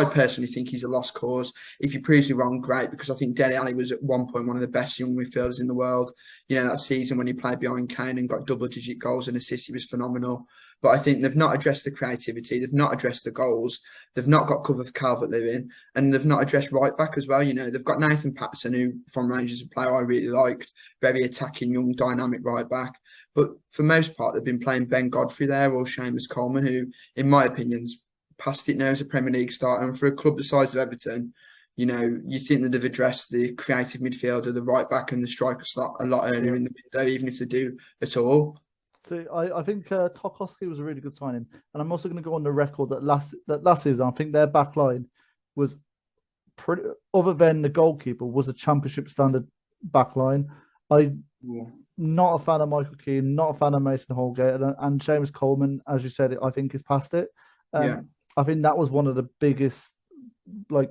personally think he's a lost cause. If he proves me wrong, great, because I think Dele Alli was at one point one of the best young midfielders in the world. You know, that season when he played behind Kane and got double-digit goals and assists, he was phenomenal. But I think they've not addressed the creativity. They've not addressed the goals. They've not got cover for Calvert-Lewin, and they've not addressed right back as well. You know, they've got Nathan Patterson, who from Rangers, a player I really liked, very attacking, young, dynamic right back. But for most part, they've been playing Ben Godfrey there or Seamus Coleman, who, in my opinion, is past it now as a Premier League starter. And for a club the size of Everton, you know, you think that they've addressed the creative midfielder, the right back, and the striker slot a lot earlier in the window, even if they do at all.
So I think Tarkowski was a really good signing, and I'm also going to go on the record that last season I think their back line was pretty, other than the goalkeeper, was a championship standard back line. Not a fan of Michael Keane, not a fan of Mason Holgate, and Seamus Coleman, as you said, I think is past it. I think that was one of the biggest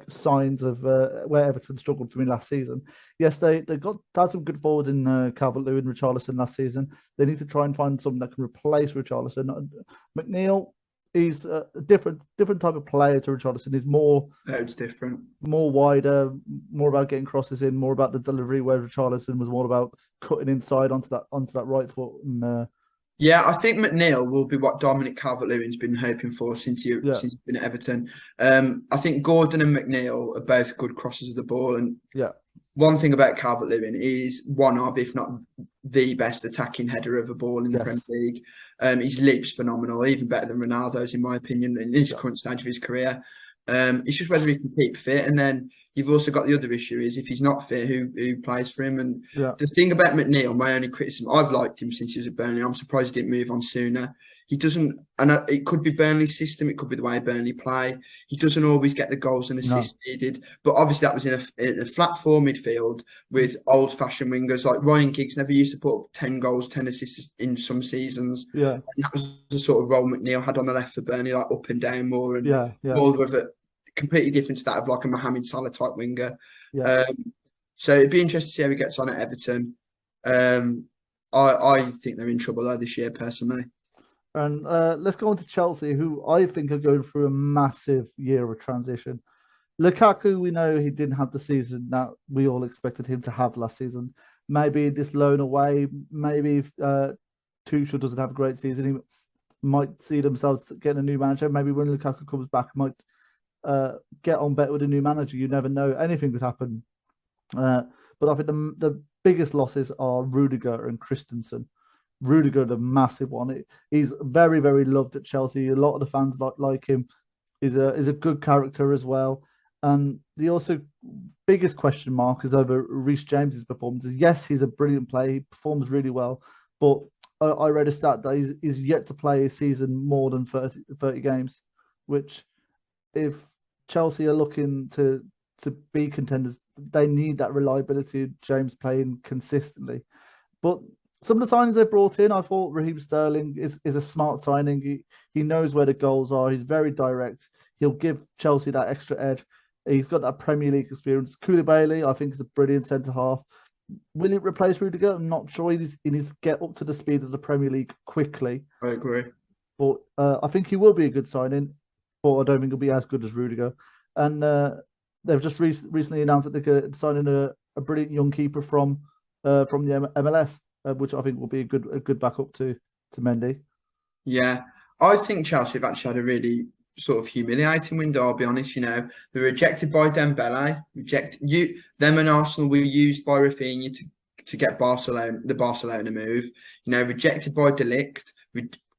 signs of where Everton struggled for me last season. Yes, they had some good forwards in Calvert-Lewin, Richarlison last season. They need to try and find someone that can replace Richarlison. McNeil, he's a different type of player to Richarlison. He's more
different,
more wider, more about getting crosses in, more about the delivery. Where Richarlison was more about cutting inside onto that right foot. And,
I think McNeil will be what Dominic Calvert-Lewin's been hoping for since he's been at Everton. I think Gordon and McNeil are both good crossers of the ball, and one thing about Calvert-Lewin is one of, if not the best attacking header of a ball in the Premier League. His leap's phenomenal, even better than Ronaldo's, in my opinion, in his current stage of his career. It's just whether he can keep fit. And then you've also got the other issue is if he's not fit, who plays for him? And the thing about McNeil, my only criticism, I've liked him since he was at Burnley. I'm surprised he didn't move on sooner. He doesn't, and it could be Burnley's system, it could be the way Burnley play. He doesn't always get the goals and assists needed. But obviously that was in a flat four midfield with old-fashioned wingers. Like Ryan Giggs never used to put up 10 goals, 10 assists in some seasons. And that was the sort of role McNeil had on the left for Burnley, like up and down more, and more of a completely different to that of like a Mohamed Salah type winger. So it'd be interesting to see how he gets on at Everton. I think they're in trouble though this year, personally.
And let's go on to Chelsea, who I think are going through a massive year of transition. Lukaku, we know he didn't have the season that we all expected him to have last season. Maybe this loan away, maybe if Tuchel doesn't have a great season, he might see themselves getting a new manager. Maybe when Lukaku comes back, might get on better with a new manager. You never know. Anything could happen. But I think the biggest losses are Rudiger and Christensen. Rudiger, the massive one. He's very, very loved at Chelsea. A lot of the fans like him. He's a good character as well. And the also biggest question mark is over Reece James's performances. Yes, he's a brilliant player. He performs really well. But I read a stat that he's yet to play a season more than 30 games, which if Chelsea are looking to be contenders, they need that reliability of James playing consistently. But some of the signings they brought in, I thought Raheem Sterling is a smart signing. He knows where the goals are. He's very direct. He'll give Chelsea that extra edge. He's got that Premier League experience. Koulibaly, I think, is a brilliant centre-half. Will it replace Rudiger? I'm not sure. He needs to get up to the speed of the Premier League quickly.
I agree.
But I think he will be a good signing, but I don't think he'll be as good as Rudiger. And they've just recently announced that they're signing a brilliant young keeper from the MLS. Which I think will be a good backup to Mendy. Yeah,
I think Chelsea have actually had a really sort of humiliating window. I'll be honest. You know, they were rejected by Dembele. Them and Arsenal were used by Rafinha to get the Barcelona move. You know, rejected by De Ligt.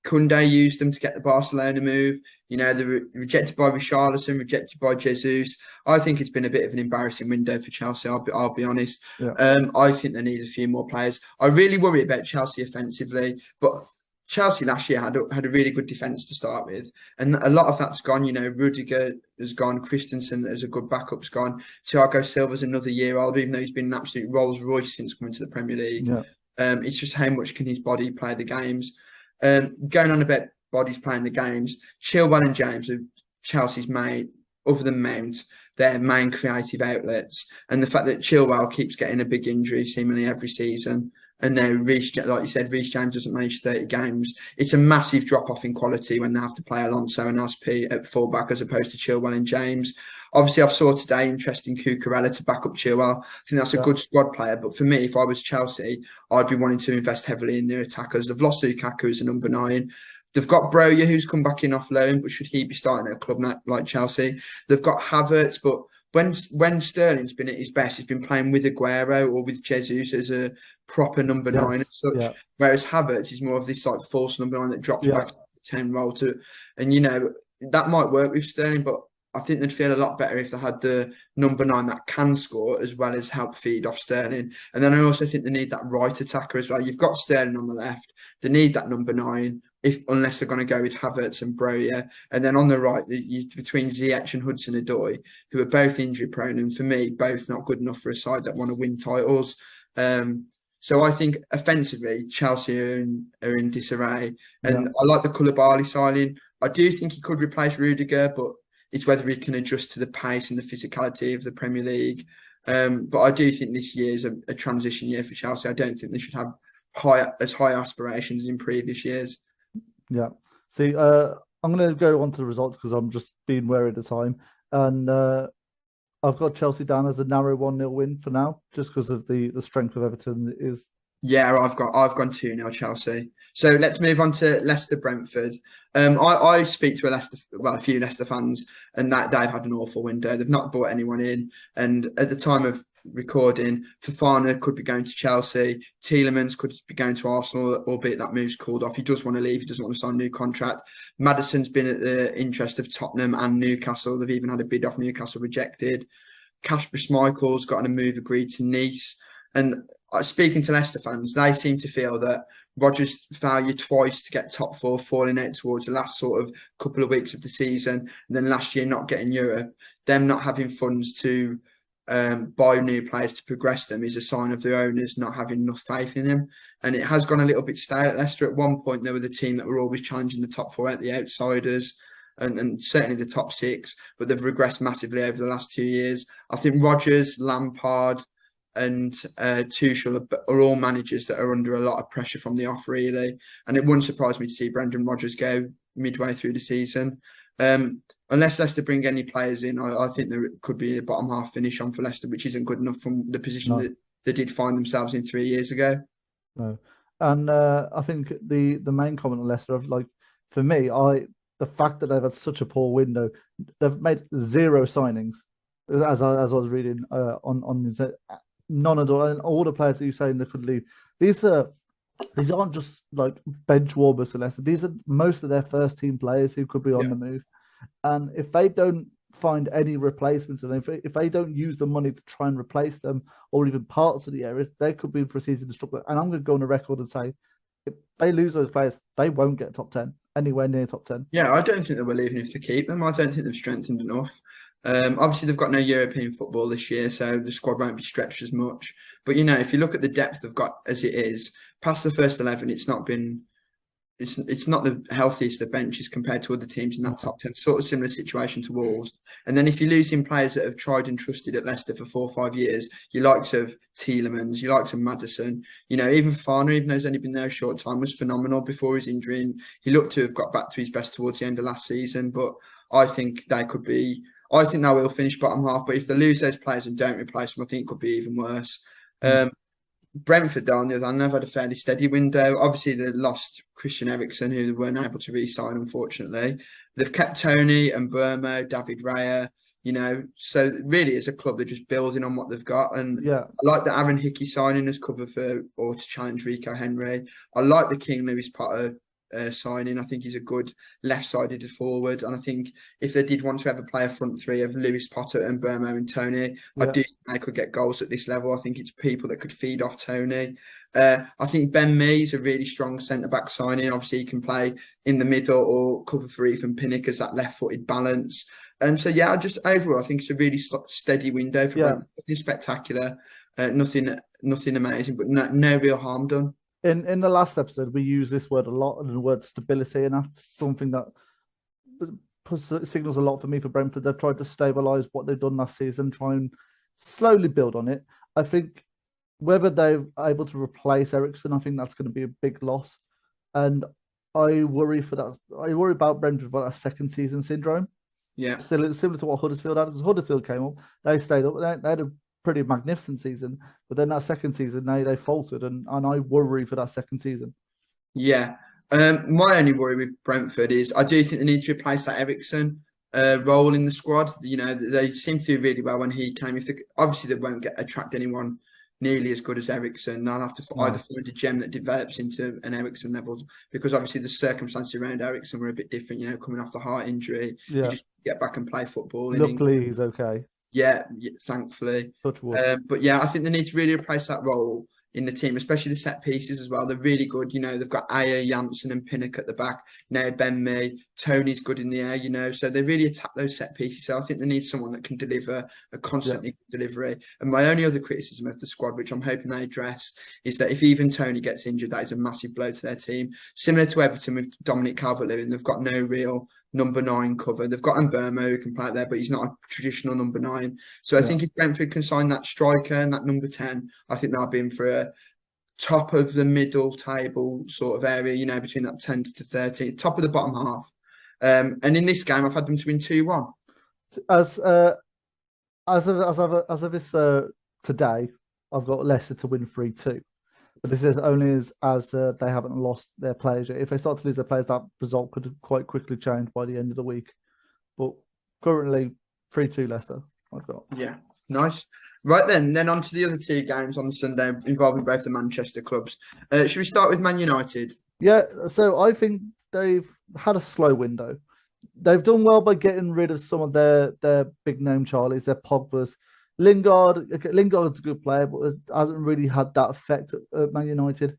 Koundé used them to get the Barcelona move. You know, they were rejected by Richarlison, rejected by Jesus. I think it's been a bit of an embarrassing window for Chelsea. I'll be honest.
Yeah.
I think they need a few more players. I really worry about Chelsea offensively, but Chelsea last year had a really good defence to start with, and a lot of that's gone. You know, Rudiger has gone, Christensen as a good backup's gone, Thiago Silva's another year old, even though he's been an absolute Rolls Royce since coming to the Premier League.
Yeah.
It's just how much can his body play the games. Going on about bodies playing the games, Chilwell and James are Chelsea's main, other than Mount, their main creative outlets. And the fact that Chilwell keeps getting a big injury seemingly every season, and now Reece, like you said, Reece James doesn't manage 30 games. It's a massive drop-off in quality when they have to play Alonso and Aspi at fullback as opposed to Chilwell and James. Obviously, I've saw today interest in Cucurella to back up Chilwell. I think that's a good squad player. But for me, if I was Chelsea, I'd be wanting to invest heavily in their attackers. They've lost Lukaku as a number 9. They've got Broja, who's come back in off loan, but should he be starting at a club like Chelsea? They've got Havertz, but when Sterling's been at his best, he's been playing with Aguero or with Jesus as a proper number 9 as such. Whereas Havertz is more of this like false number 9 that drops back to the 10 role to, and you know, that might work with Sterling, but I think they'd feel a lot better if they had the number 9 that can score as well as help feed off Sterling. And then I also think they need that right attacker as well. You've got Sterling on the left. They need that number 9, unless they're going to go with Havertz and Broja. And then on the right, between Ziyech and Hudson-Odoi, who are both injury prone, and for me, both not good enough for a side that want to win titles. So I think offensively, Chelsea are in disarray. And I like the Koulibaly signing. I do think he could replace Rudiger, but it's whether he can adjust to the pace and the physicality of the Premier League. But I do think this year is a transition year for Chelsea. I don't think they should have as high aspirations as in previous years.
Yeah. See, I'm going to go on to the results because I'm just being wary of the time. And I've got Chelsea down as a narrow 1-0 win for now, just because of the strength of Everton is.
Yeah, I've gone 2-0 Chelsea. So let's move on to Leicester Brentford. I speak to a few Leicester fans, and that they've had an awful window. They've not brought anyone in, and at the time of recording, Fofana could be going to Chelsea, Tielemans could be going to Arsenal, albeit that move's called off. He does want to leave. He doesn't want to sign a new contract. Maddison's been at the interest of Tottenham and Newcastle. They've even had a bid off Newcastle rejected. Kasper Schmeichel's gotten a move agreed to Nice. And speaking to Leicester fans, they seem to feel that Rodgers' failure twice to get top 4, falling out towards the last sort of couple of weeks of the season, and then last year not getting Europe, them not having funds to buy new players to progress them is a sign of their owners not having enough faith in him. And it has gone a little bit stale at Leicester. At one point, they were the team that were always challenging the top 4 out the outsiders, and certainly the top 6, but they've regressed massively over the last 2 years. I think Rodgers, Lampard and Tuchel are all managers that are under a lot of pressure from the off, really. And it wouldn't surprise me to see Brendan Rodgers go midway through the season. Unless Leicester bring any players in, I think there could be a bottom half finish on for Leicester, which isn't good enough from the position that they did find themselves in 3 years ago.
No. And I think the main comment on Leicester, like for me, the fact that they've had such a poor window, they've made 0 signings, as I was reading on none at all. And all the players that you're saying that could leave, these aren't just like bench warmers for Leicester. These are most of their first team players who could be on the move. And if they don't find any replacements, and if they don't use the money to try and replace them, or even parts of the areas, they could be proceeding to struggle. And I'm going to go on the record and say, if they lose those players, they won't get top 10, anywhere near top 10.
Yeah, I don't think they will, even if they keep them. I don't think they've strengthened enough. Obviously, they've got no European football this year, so the squad won't be stretched as much. But, you know, if you look at the depth they've got as it is, past the first 11, it's not the healthiest of benches compared to other teams in that top 10. Sort of similar situation to Wolves. And then if you're losing players that have tried and trusted at Leicester for 4 or 5 years, your likes of Tielemans, your likes of Maddison, you know, even Fofana, even though he's only been there a short time, was phenomenal before his injury. And he looked to have got back to his best towards the end of last season. But I think they will finish bottom half. But if they lose those players and don't replace them, I think it could be even worse. Brentford, on the other hand, they've had a fairly steady window. Obviously, they lost Christian Eriksen, who they weren't able to re-sign, unfortunately. They've kept Tony and Burmo, David Raya, you know. So really, as a club, they're just building on what they've got. And I like the Aaron Hickey signing as cover for or to challenge Rico Henry. I like the King Lewis Potter signing. I think he's a good left-sided forward, and I think if they did want to ever play a front three of Lewis, Potter, and Burmo and Tony, I do think they could get goals at this level. I think it's people that could feed off Tony. I think Ben Mee is a really strong centre-back signing. Obviously, he can play in the middle or cover for Ethan Pinnock as that left-footed balance. So yeah, just overall, I think it's a really steady window for Brentford. Nothing spectacular, nothing amazing, but no real harm done.
In the last episode, we use this word a lot, and the word stability, and that's something that signals a lot for me for Brentford. They've tried to stabilise what they've done last season, try and slowly build on it. I think whether they're able to replace Ericsson, I think that's going to be a big loss. And I worry about Brentford about that second season syndrome.
Yeah.
Similar to what Huddersfield had, because Huddersfield came up, they stayed up, they had a pretty magnificent season, but then that second season, they faltered, and I worry for that second season.
Yeah. My only worry with Brentford is I do think they need to replace that Ericsson role in the squad. You know, they seem to do really well when he came. Obviously, they won't attract anyone nearly as good as Ericsson. They'll have to either find a gem that develops into an Ericsson level, because obviously the circumstances around Ericsson were a bit different, you know, coming off the heart injury. You just get back and play football.
Luckily, he's okay.
Yeah, thankfully. But yeah, I think they need to really replace that role in the team, especially the set pieces as well. They're really good. You know, they've got Ayer, Janssen and Pinnock at the back. Now Ben Mee, Tony's good in the air, you know, so they really attack those set pieces. So I think they need someone that can deliver a constantly good delivery. And my only other criticism of the squad, which I'm hoping they address, is that if even Tony gets injured, that is a massive blow to their team. Similar to Everton with Dominic Calvert-Lewin, they've got no real number 9 cover. They've got Burmo who can play there, but he's not a traditional number 9. So I think if Brentford can sign that striker and that number 10, I think they'll be in for a top of the middle table sort of area, you know, between that 10 to 13, top of the bottom half. And in this game, I've had them to win 2-1.
As of this today, I've got Leicester to win 3-2. But this is only as they haven't lost their players yet. If they start to lose their players, that result could quite quickly change by the end of the week. But currently, 3-2 Leicester, I've got.
Yeah, nice. Right then on to the other 2 games on the Sunday involving both the Manchester clubs. Should we start with Man United?
Yeah, so I think they've had a slow window. They've done well by getting rid of some of their big name Charlies, their Pogbas. Lingard's a good player, but hasn't really had that effect at Man United.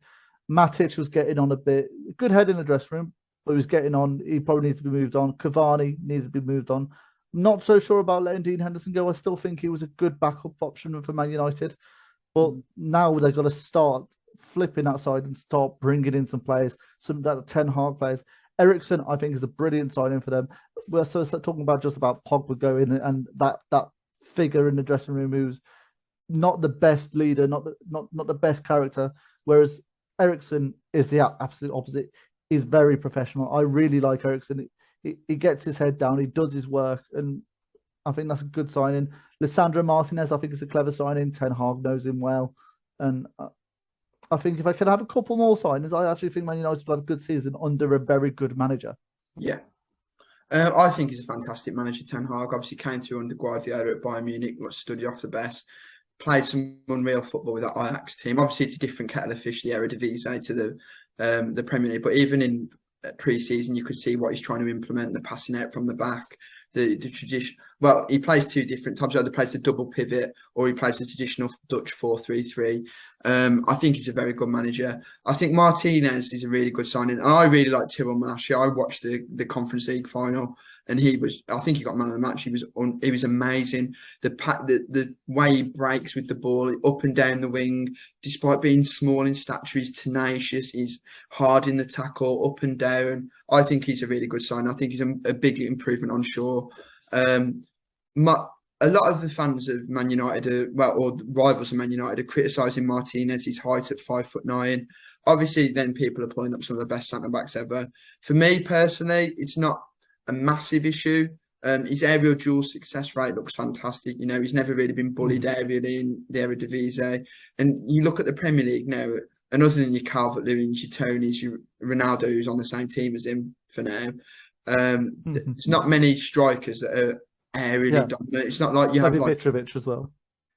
Matic was getting on a bit. Good head in the dressing room, but he was getting on. He probably needs to be moved on. Cavani needed to be moved on. Not so sure about letting Dean Henderson go. I still think he was a good backup option for Man United. But now they've got to start flipping that side and start bringing in some players, some that Ten Hag players. Ericsson, I think, is a brilliant signing for them. We're so talking about just about Pogba going and that figure in the dressing room who's not the best leader, not the best character, whereas Ericsson is the absolute opposite. He's very professional. I really like Ericsson. He gets his head down, he does his work, and I think that's a good signing. Lisandro Martinez, I think, is a clever signing. Ten Hag knows him well, and I think if I can have a couple more signings, I actually think Man United will have a good season under a very good manager.
Yeah. I think he's a fantastic manager, Ten Hag. Obviously came through under Guardiola at Bayern Munich, studied off the best, played some unreal football with that Ajax team. Obviously, it's a different kettle of fish, the Eredivisie to the Premier League, but even in pre-season, you could see what he's trying to implement, the passing out from the back, the tradition. Well, he plays 2 different types. Either plays the double pivot or he plays the traditional Dutch 4-3-3. I think he's a very good manager. I think Martinez is a really good signing. And I really like Tyrell Malacia. I watched the Conference League final, and I think he got man of the match. He was amazing. The way he breaks with the ball up and down the wing, despite being small in stature, he's tenacious. He's hard in the tackle, up and down. I think he's a really good sign. I think he's a big improvement on Shaw. A lot of the fans of Man United, or rivals of Man United, are criticising Martinez's height at 5'9". Obviously, then people are pulling up some of the best centre backs ever. For me personally, it's not a massive issue. His aerial duel success rate looks fantastic. You know, he's never really been bullied aerially in the Eredivisie. And you look at the Premier League now, and other than your Calvert-Lewins, your Tonys, your Ronaldo, who's on the same team as him for now, there's not many strikers that are aerially dominant. It's not like you have
Mitrovic as well.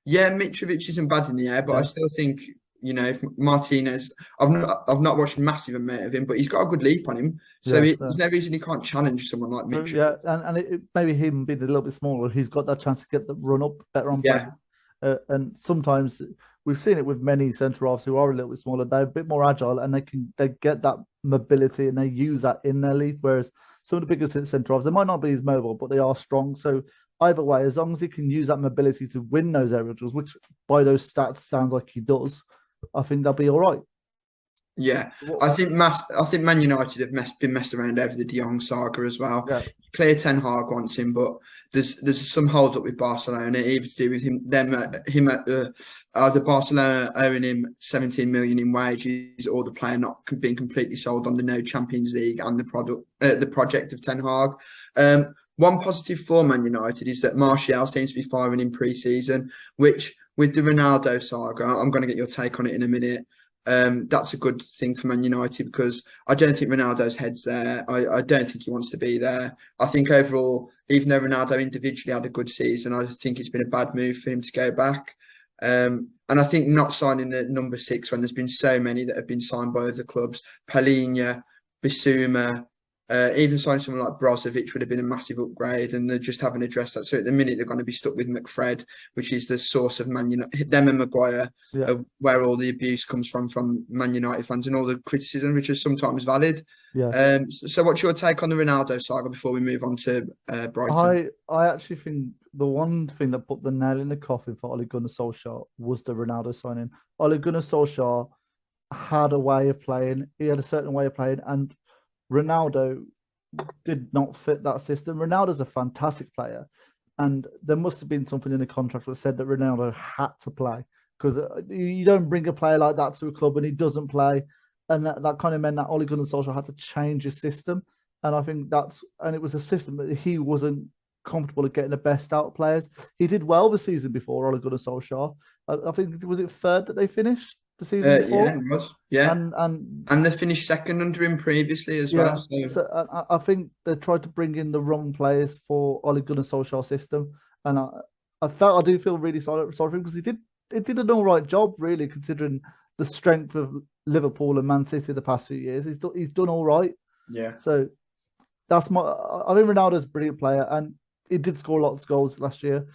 Yeah, Mitrovic isn't bad in the air, but I still think if Martinez, I've not watched massive amount of him, but he's got a good leap on him. So
Yeah,
there's no reason he can't challenge someone like Mitchell.
yeah, and maybe him being a little bit smaller, he's got that chance to get the run up better on
Yeah.
players. And sometimes we've seen it with many centre halves who are a little bit smaller. They're a bit more agile and they get that mobility and they use that in their league. Whereas some of the bigger centre halves, they might not be as mobile, but they are strong. So either way, as long as he can use that mobility to win those aerial duels, which by those stats sounds like he does, I think they'll be all right.
Yeah, I think Man United have been messed around over the De Jong saga as well.
Yeah.
Clear Ten Hag wants him, but there's some hold up with Barcelona, even to do with either Barcelona owing him 17 million in wages, or the player not being completely sold on the no Champions League and the project of Ten Hag. One positive for Man United is that Martial seems to be firing in pre-season, which with the Ronaldo saga, I'm going to get your take on it in a minute. That's a good thing for Man United because I don't think Ronaldo's head's there. I don't think he wants to be there. I think overall, even though Ronaldo individually had a good season, I think it's been a bad move for him to go back. And I think not signing at number 6 when there's been so many that have been signed by other clubs, Palhinha, Bissouma, even signing someone like Brozovic would have been a massive upgrade, and they just haven't addressed that. So at the minute, they're going to be stuck with McFred, which is the source of Man United, them and Maguire, where all the abuse comes from Man United fans and all the criticism, which is sometimes valid.
Yeah.
So what's your take on the Ronaldo saga before we move on to Brighton?
I actually think the one thing that put the nail in the coffin for Ole Gunnar Solskjaer was the Ronaldo signing. Ole Gunnar Solskjaer had a way of playing. He had a certain way of playing, and Ronaldo did not fit that system. Ronaldo's a fantastic player, and there must have been something in the contract that said that Ronaldo had to play, because you don't bring a player like that to a club and he doesn't play, and that kind of meant that Ole Gunnar Solskjaer had to change his system, and I think it was a system that he wasn't comfortable at getting the best out of players. He did well the season before, Ole Gunnar Solskjaer. I think, was it third that they finished the season before?
Yeah, it was. Yeah, and they finished second under him previously as well.
So I think they tried to bring in the wrong players for Ole Gunnar Solskjaer's system, and I do feel really sorry for him because he did an all right job, really, considering the strength of Liverpool and Man City the past few years. He's done all right.
Yeah.
So I think Ronaldo's a brilliant player, and he did score lots of goals last year,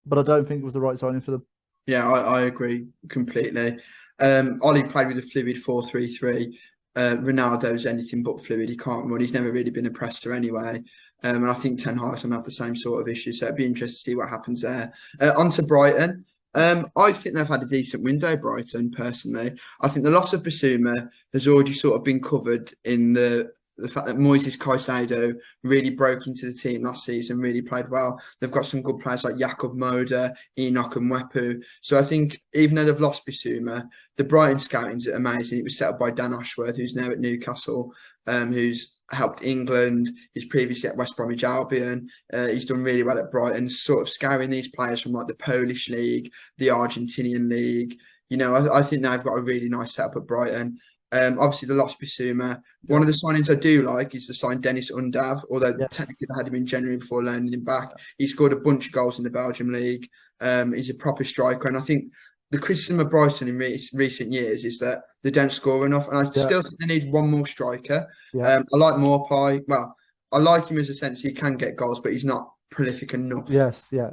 but I don't think it was the right signing for them.
Yeah, I agree completely. Ollie played with a fluid 4-3-3. Ronaldo's anything but fluid. He can't run. He's never really been a presser anyway. And I think Ten Hag's going to have the same sort of issue. So it'd be interesting to see what happens there. On to Brighton. I think they've had a decent window, Brighton, personally. I think the loss of Bissouma has already sort of been covered in the fact that Moises Caicedo really broke into the team last season, really played well. They've got some good players like Jakob Moder, Enoch and Wepu. So I think even though they've lost Bissouma, the Brighton scouting's amazing. It was set up by Dan Ashworth, who's now at Newcastle, who's helped England. He's previously at West Bromwich Albion. He's done really well at Brighton, sort of scouring these players from like the Polish league, the Argentinian league. I think they've got a really nice setup at Brighton. Obviously, the lost Bissouma. One of the signings I do like is to sign Dennis Undav, although technically they had him in January before loaning him back. He scored a bunch of goals in the Belgium league. He's a proper striker, and I think the criticism of Brighton in recent years is that they don't score enough, and I still think they need one more striker. I like Morpie. Well, I like him as a sense he can get goals, but he's not prolific enough.
Yes, yeah.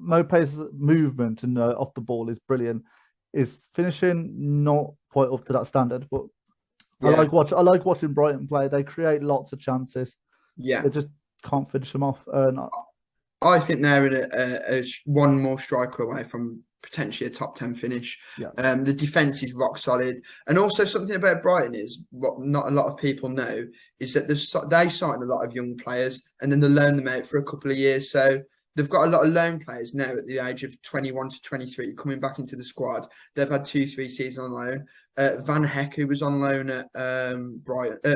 Mope's movement and off the ball is brilliant. His finishing not quite up to that standard, but I like watching Brighton play. They create lots of chances.
Yeah,
they just can't finish them off.
I think they're in a one more striker away from potentially a top 10 finish.
Yeah.
The defence is rock solid, and also something about Brighton is what not a lot of people know is that they signed a lot of young players and then they loan them out for a couple of years. So they've got a lot of loan players now at the age of 21 to 23 coming back into the squad. They've had 2-3 seasons on loan. Van Heck, who was on loan at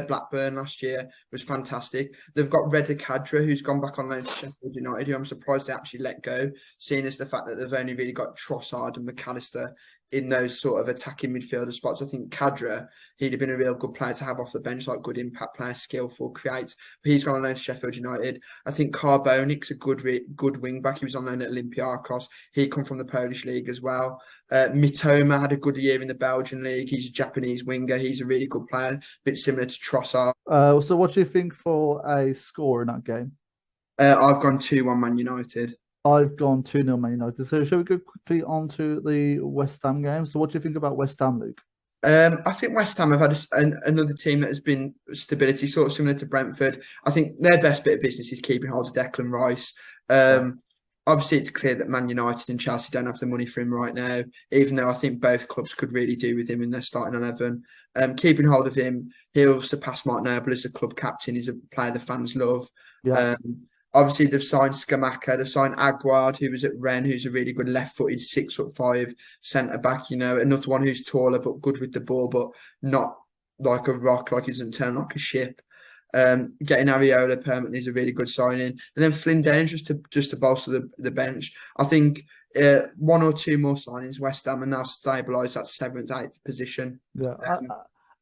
Blackburn last year, was fantastic. They've got Reda Kadra, who's gone back on loan to Sheffield United, who I'm surprised they actually let go, seeing as the fact that they've only really got Trossard and McAllister in those sort of attacking midfielder spots. I think Kadra, he'd have been a real good player to have off the bench, like good impact player, skillful, creates. But he's gone on loan to Sheffield United. I think Carbonic's a good wing back. He was on loan at Olympiacos. He come from the Polish league as well. Mitoma had a good year in the Belgian league. He's a Japanese winger. He's a really good player, a bit similar to Trossard.
So what do you think for a score in that game?
I've gone 2-1 Man United.
I've gone 2-0 Man United. So shall we go quickly on to the West Ham game? So what do you think about West Ham, Luke?
I think West Ham have had another team that has been stability, sort of similar to Brentford. I think their best bit of business is keeping hold of Declan Rice. Obviously, it's clear that Man United and Chelsea don't have the money for him right now, even though I think both clubs could really do with him in their starting 11. Keeping hold of him, he'll surpass Mark Noble as a club captain. He's a player the fans love.
Yeah.
Obviously, they've signed Scamacca, they've signed Aguard, who was at Rennes, who's a really good left-footed 6'5" centre-back, another one who's taller but good with the ball, but not like a rock, like he doesn't turn like a ship. Getting Areola permanently is a really good signing. And then Flynn Downs just to bolster the bench. I think one or two more signings, West Ham, and now stabilise that 7th, 8th position.
Yeah.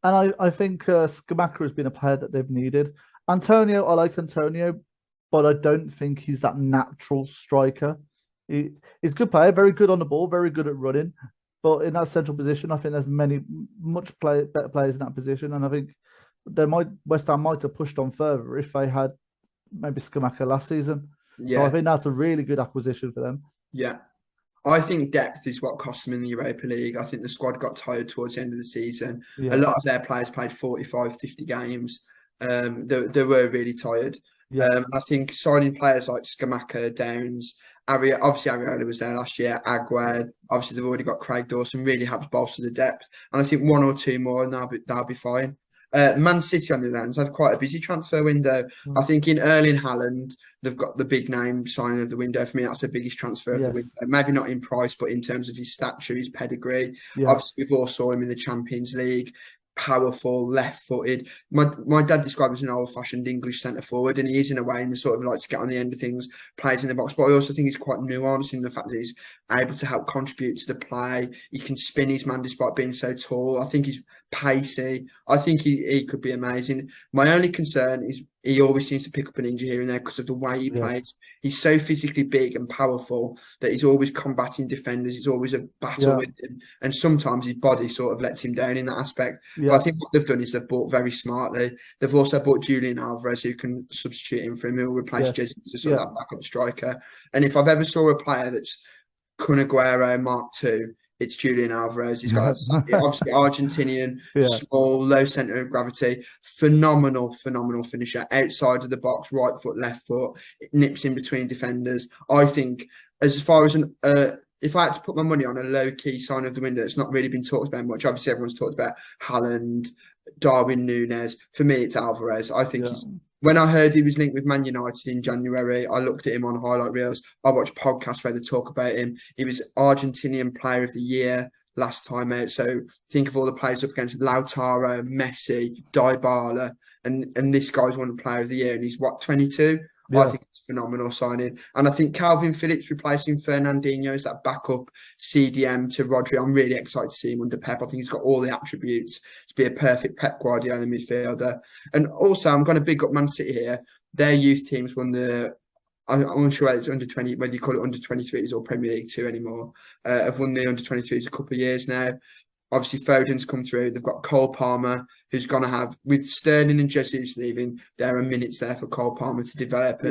And I think Scamacca has been a player that they've needed. Antonio, I like Antonio, but I don't think he's that natural striker. He's a good player, very good on the ball, very good at running. But in that central position, I think there's much better players in that position. And I think West Ham might have pushed on further if they had maybe Scamacca last season. Yeah. So I think that's a really good acquisition for them.
Yeah. I think depth is what cost them in the Europa League. I think the squad got tired towards the end of the season. Yeah. A lot of their players played 45, 50 games. They were really tired. Yeah. I think signing players like Scamacca, Downs, obviously Areola was there last year, Aguerd, obviously they've already got Craig Dawson, really helps bolster the depth. And I think one or two more and that'll be fine. Man City on the other hand had quite a busy transfer window. I think in Erling Haaland, they've got the big name signing of the window. For me, that's the biggest transfer of the window. Maybe not in price, but in terms of his stature, his pedigree. Yeah. Obviously, we've all saw him in the Champions League. Powerful, left-footed. My dad described him as an old-fashioned English centre-forward, and he is in a way, and he sort of likes to get on the end of things, plays in the box. But I also think he's quite nuanced in the fact that he's able to help contribute to the play. He can spin his man despite being so tall. I think he's pacey. I think he could be amazing. My only concern is he always seems to pick up an injury here and there because of the way he plays. He's so physically big and powerful that he's always combating defenders. He's always a battle with them. And sometimes his body sort of lets him down in that aspect. Yeah. But I think what they've done is they've bought very smartly. They've also bought Julian Alvarez, who can substitute him for him, who will replace Jesus as sort of that backup striker. And if I've ever saw a player that's Kun Aguero Mark II, it's Julian Alvarez. He's got obviously Argentinian, small, low centre of gravity, phenomenal finisher, outside of the box, right foot, left foot, it nips in between defenders. I think as far as if I had to put my money on a low-key sign of the window, it's not really been talked about much. Obviously, everyone's talked about Haaland, Darwin Núñez. For me, it's Alvarez. I think when I heard he was linked with Man United in January, I looked at him on highlight reels. I watched podcasts where they talk about him. He was Argentinian Player of the Year last time out. So think of all the players up against Lautaro, Messi, Dybala, and this guy's won the Player of the Year, and he's 22? Yeah. I think it's a phenomenal signing. And I think Calvin Phillips replacing Fernandinho as that backup CDM to Rodri. I'm really excited to see him under Pep. I think he's got all the attributes to be a perfect Pep Guardiola midfielder. And also, I'm going to big up Man City here. Their youth teams won I'm unsure whether it's under 20, whether you call it under 23s or Premier League 2 anymore. Have won the under 23s a couple of years now. Obviously, Foden's come through. They've got Cole Palmer, who's going to have, with Sterling and Jesus leaving, there are minutes there for Cole Palmer to develop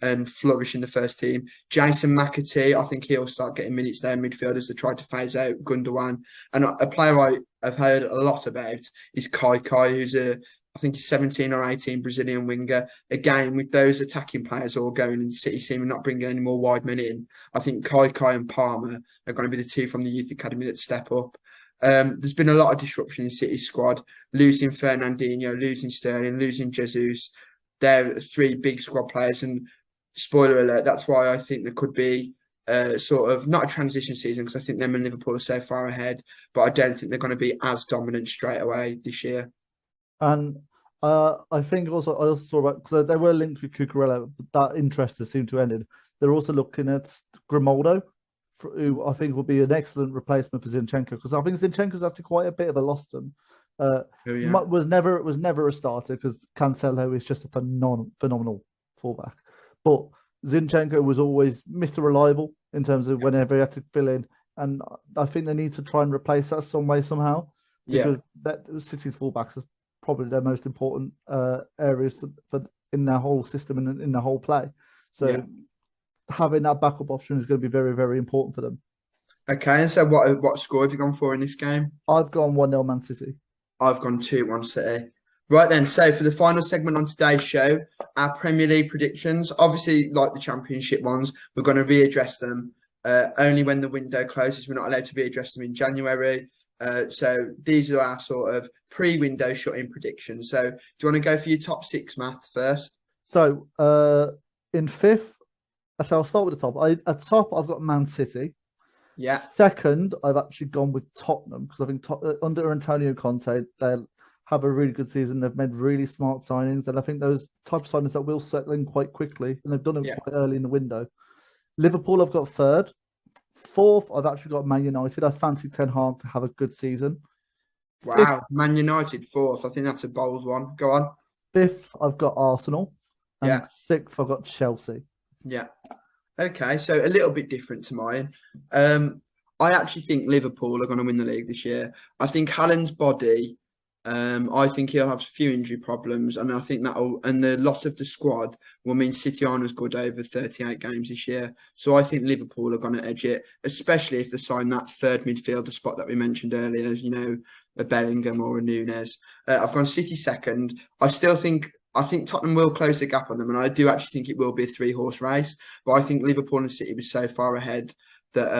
and flourish in the first team. Jason McAtee, I think he'll start getting minutes there in midfield as they try to phase out Gundogan. And a player I've heard a lot about is Kai, who's I think he's 17 or 18 Brazilian winger. Again, with those attacking players all going in City team and not bringing any more wide men in, I think Kai and Palmer are going to be the two from the youth academy that step up. There's been a lot of disruption in City's squad, losing Fernandinho, losing Sterling, losing Jesus. They're three big squad players, and spoiler alert, that's why I think there could be sort of not a transition season because I think them and Liverpool are so far ahead, but I don't think they're going to be as dominant straight away this year.
And I think also I also saw about because they were linked with Cucurella, but that interest has seemed to have ended. They're also looking at Grimaldo, who I think will be an excellent replacement for Zinchenko, because I think Zinchenko's actually quite a bit of a lost one. Was never a starter because Cancelo is just a phenomenal fullback, but Zinchenko was always Mr. Reliable in terms of whenever he had to fill in, and I think they need to try and replace that some way somehow, because that City's fullbacks are probably their most important areas for in their whole system and in their whole play. So having that backup option is going to be very, very important for them.
Okay, and so what score have you gone for in this game?
I've gone 1-0 Man City.
I've gone 2-1 City. Right then, so for the final segment on today's show, our Premier League predictions, obviously like the Championship ones, we're going to readdress them only when the window closes. We're not allowed to readdress them in January. So these are our sort of pre-window shut-in predictions. So do you want to go for your top six, Matt, first?
So in fifth, I'll start with the top. At top, I've got Man City.
Yeah.
Second, I've actually gone with Tottenham because I think under Antonio Conte, they'll have a really good season. They've made really smart signings, and I think those type of signings that will settle in quite quickly, and they've done it quite early in the window. Liverpool, I've got third. Fourth, I've actually got Man United. I fancy Ten Hag to have a good season.
Wow, fifth, Man United fourth. I think that's a bold one. Go on.
Fifth, I've got Arsenal. And sixth, I've got Chelsea.
Yeah. Okay, so a little bit different to mine. I actually think Liverpool are going to win the league this year. I think Haaland's body, I think he'll have a few injury problems, and I think and the loss of the squad will mean City aren't as good over 38 games this year. So I think Liverpool are going to edge it, especially if they sign that third midfielder spot that we mentioned earlier, a Bellingham or a Nunes. I've gone City second. I think Tottenham will close the gap on them, and I do actually think it will be a three-horse race. But I think Liverpool and City were so far ahead that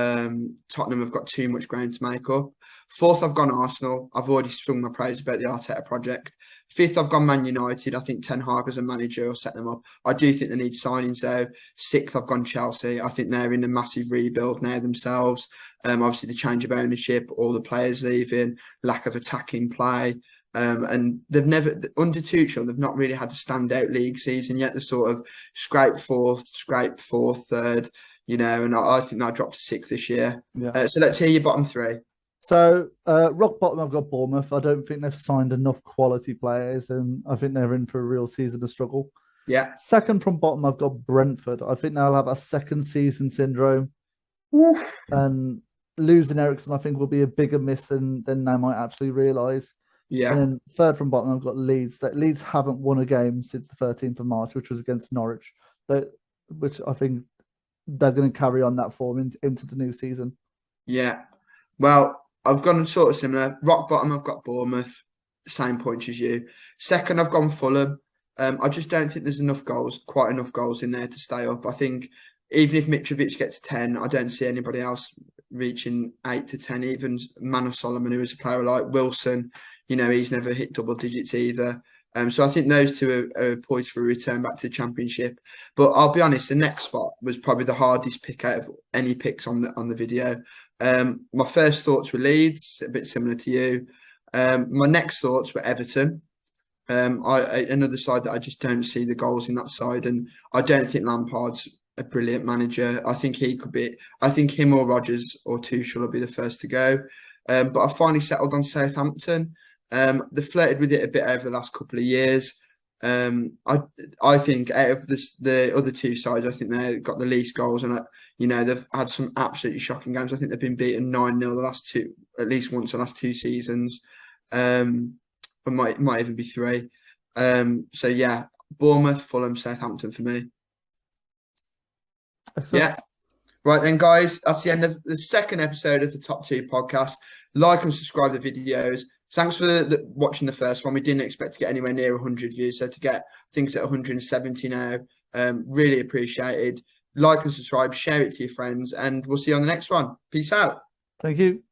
Tottenham have got too much ground to make up. Fourth, I've gone Arsenal. I've already sung my praise about the Arteta project. Fifth, I've gone Man United. I think Ten Hag as a manager will set them up. I do think they need signings though. Sixth, I've gone Chelsea. I think they're in a massive rebuild now themselves. Obviously, the change of ownership, all the players leaving, lack of attacking play. And they've never, under Tuchel, they've not really had a standout league season yet. They're sort of scrape fourth, third, and I think they'll drop to sixth this year.
Yeah.
So let's hear your bottom three.
So rock bottom, I've got Bournemouth. I don't think they've signed enough quality players, and I think they're in for a real season of struggle.
Yeah.
Second from bottom, I've got Brentford. I think they'll have a second season syndrome. And losing Ericsson, I think, will be a bigger miss than they might actually realise.
Yeah.
And then third from bottom, I've got Leeds. That Leeds haven't won a game since the 13th of March, which was against Norwich. Which I think they're going to carry on that form into the new season. Yeah.
Well, I've gone sort of similar. Rock bottom, I've got Bournemouth, same points as you. Second, I've gone Fulham. I just don't think there's quite enough goals in there to stay up. I think even if Mitrovic gets 10, I don't see anybody else reaching 8 to 10. Even Manu Solomon, who is a player like Wilson, he's never hit double digits either. So I think those two are poised for a return back to the Championship. But I'll be honest, the next spot was probably the hardest pick out of any picks on the video. My first thoughts were Leeds, a bit similar to you. My next thoughts were Everton. Another side that I just don't see the goals in that side, and I don't think Lampard's a brilliant manager. I think him or Rodgers or Tuchel will be the first to go. But I finally settled on Southampton. They flirted with it a bit over the last couple of years. I think out of the other two sides, I think they've got the least goals, and they've had some absolutely shocking games. I think they've been beaten 9-0 the last two, at least once the last two seasons. It might even be 3. So yeah, Bournemouth, Fulham, Southampton for me. Excellent. Yeah. Right then, guys, that's the end of the second episode of the Top 2 podcast. Like and subscribe to the videos. Thanks for watching the first one. We didn't expect to get anywhere near 100 views, so to get things at 170 now, really appreciated. Like and subscribe, share it to your friends, and we'll see you on the next one. Peace out.
Thank you.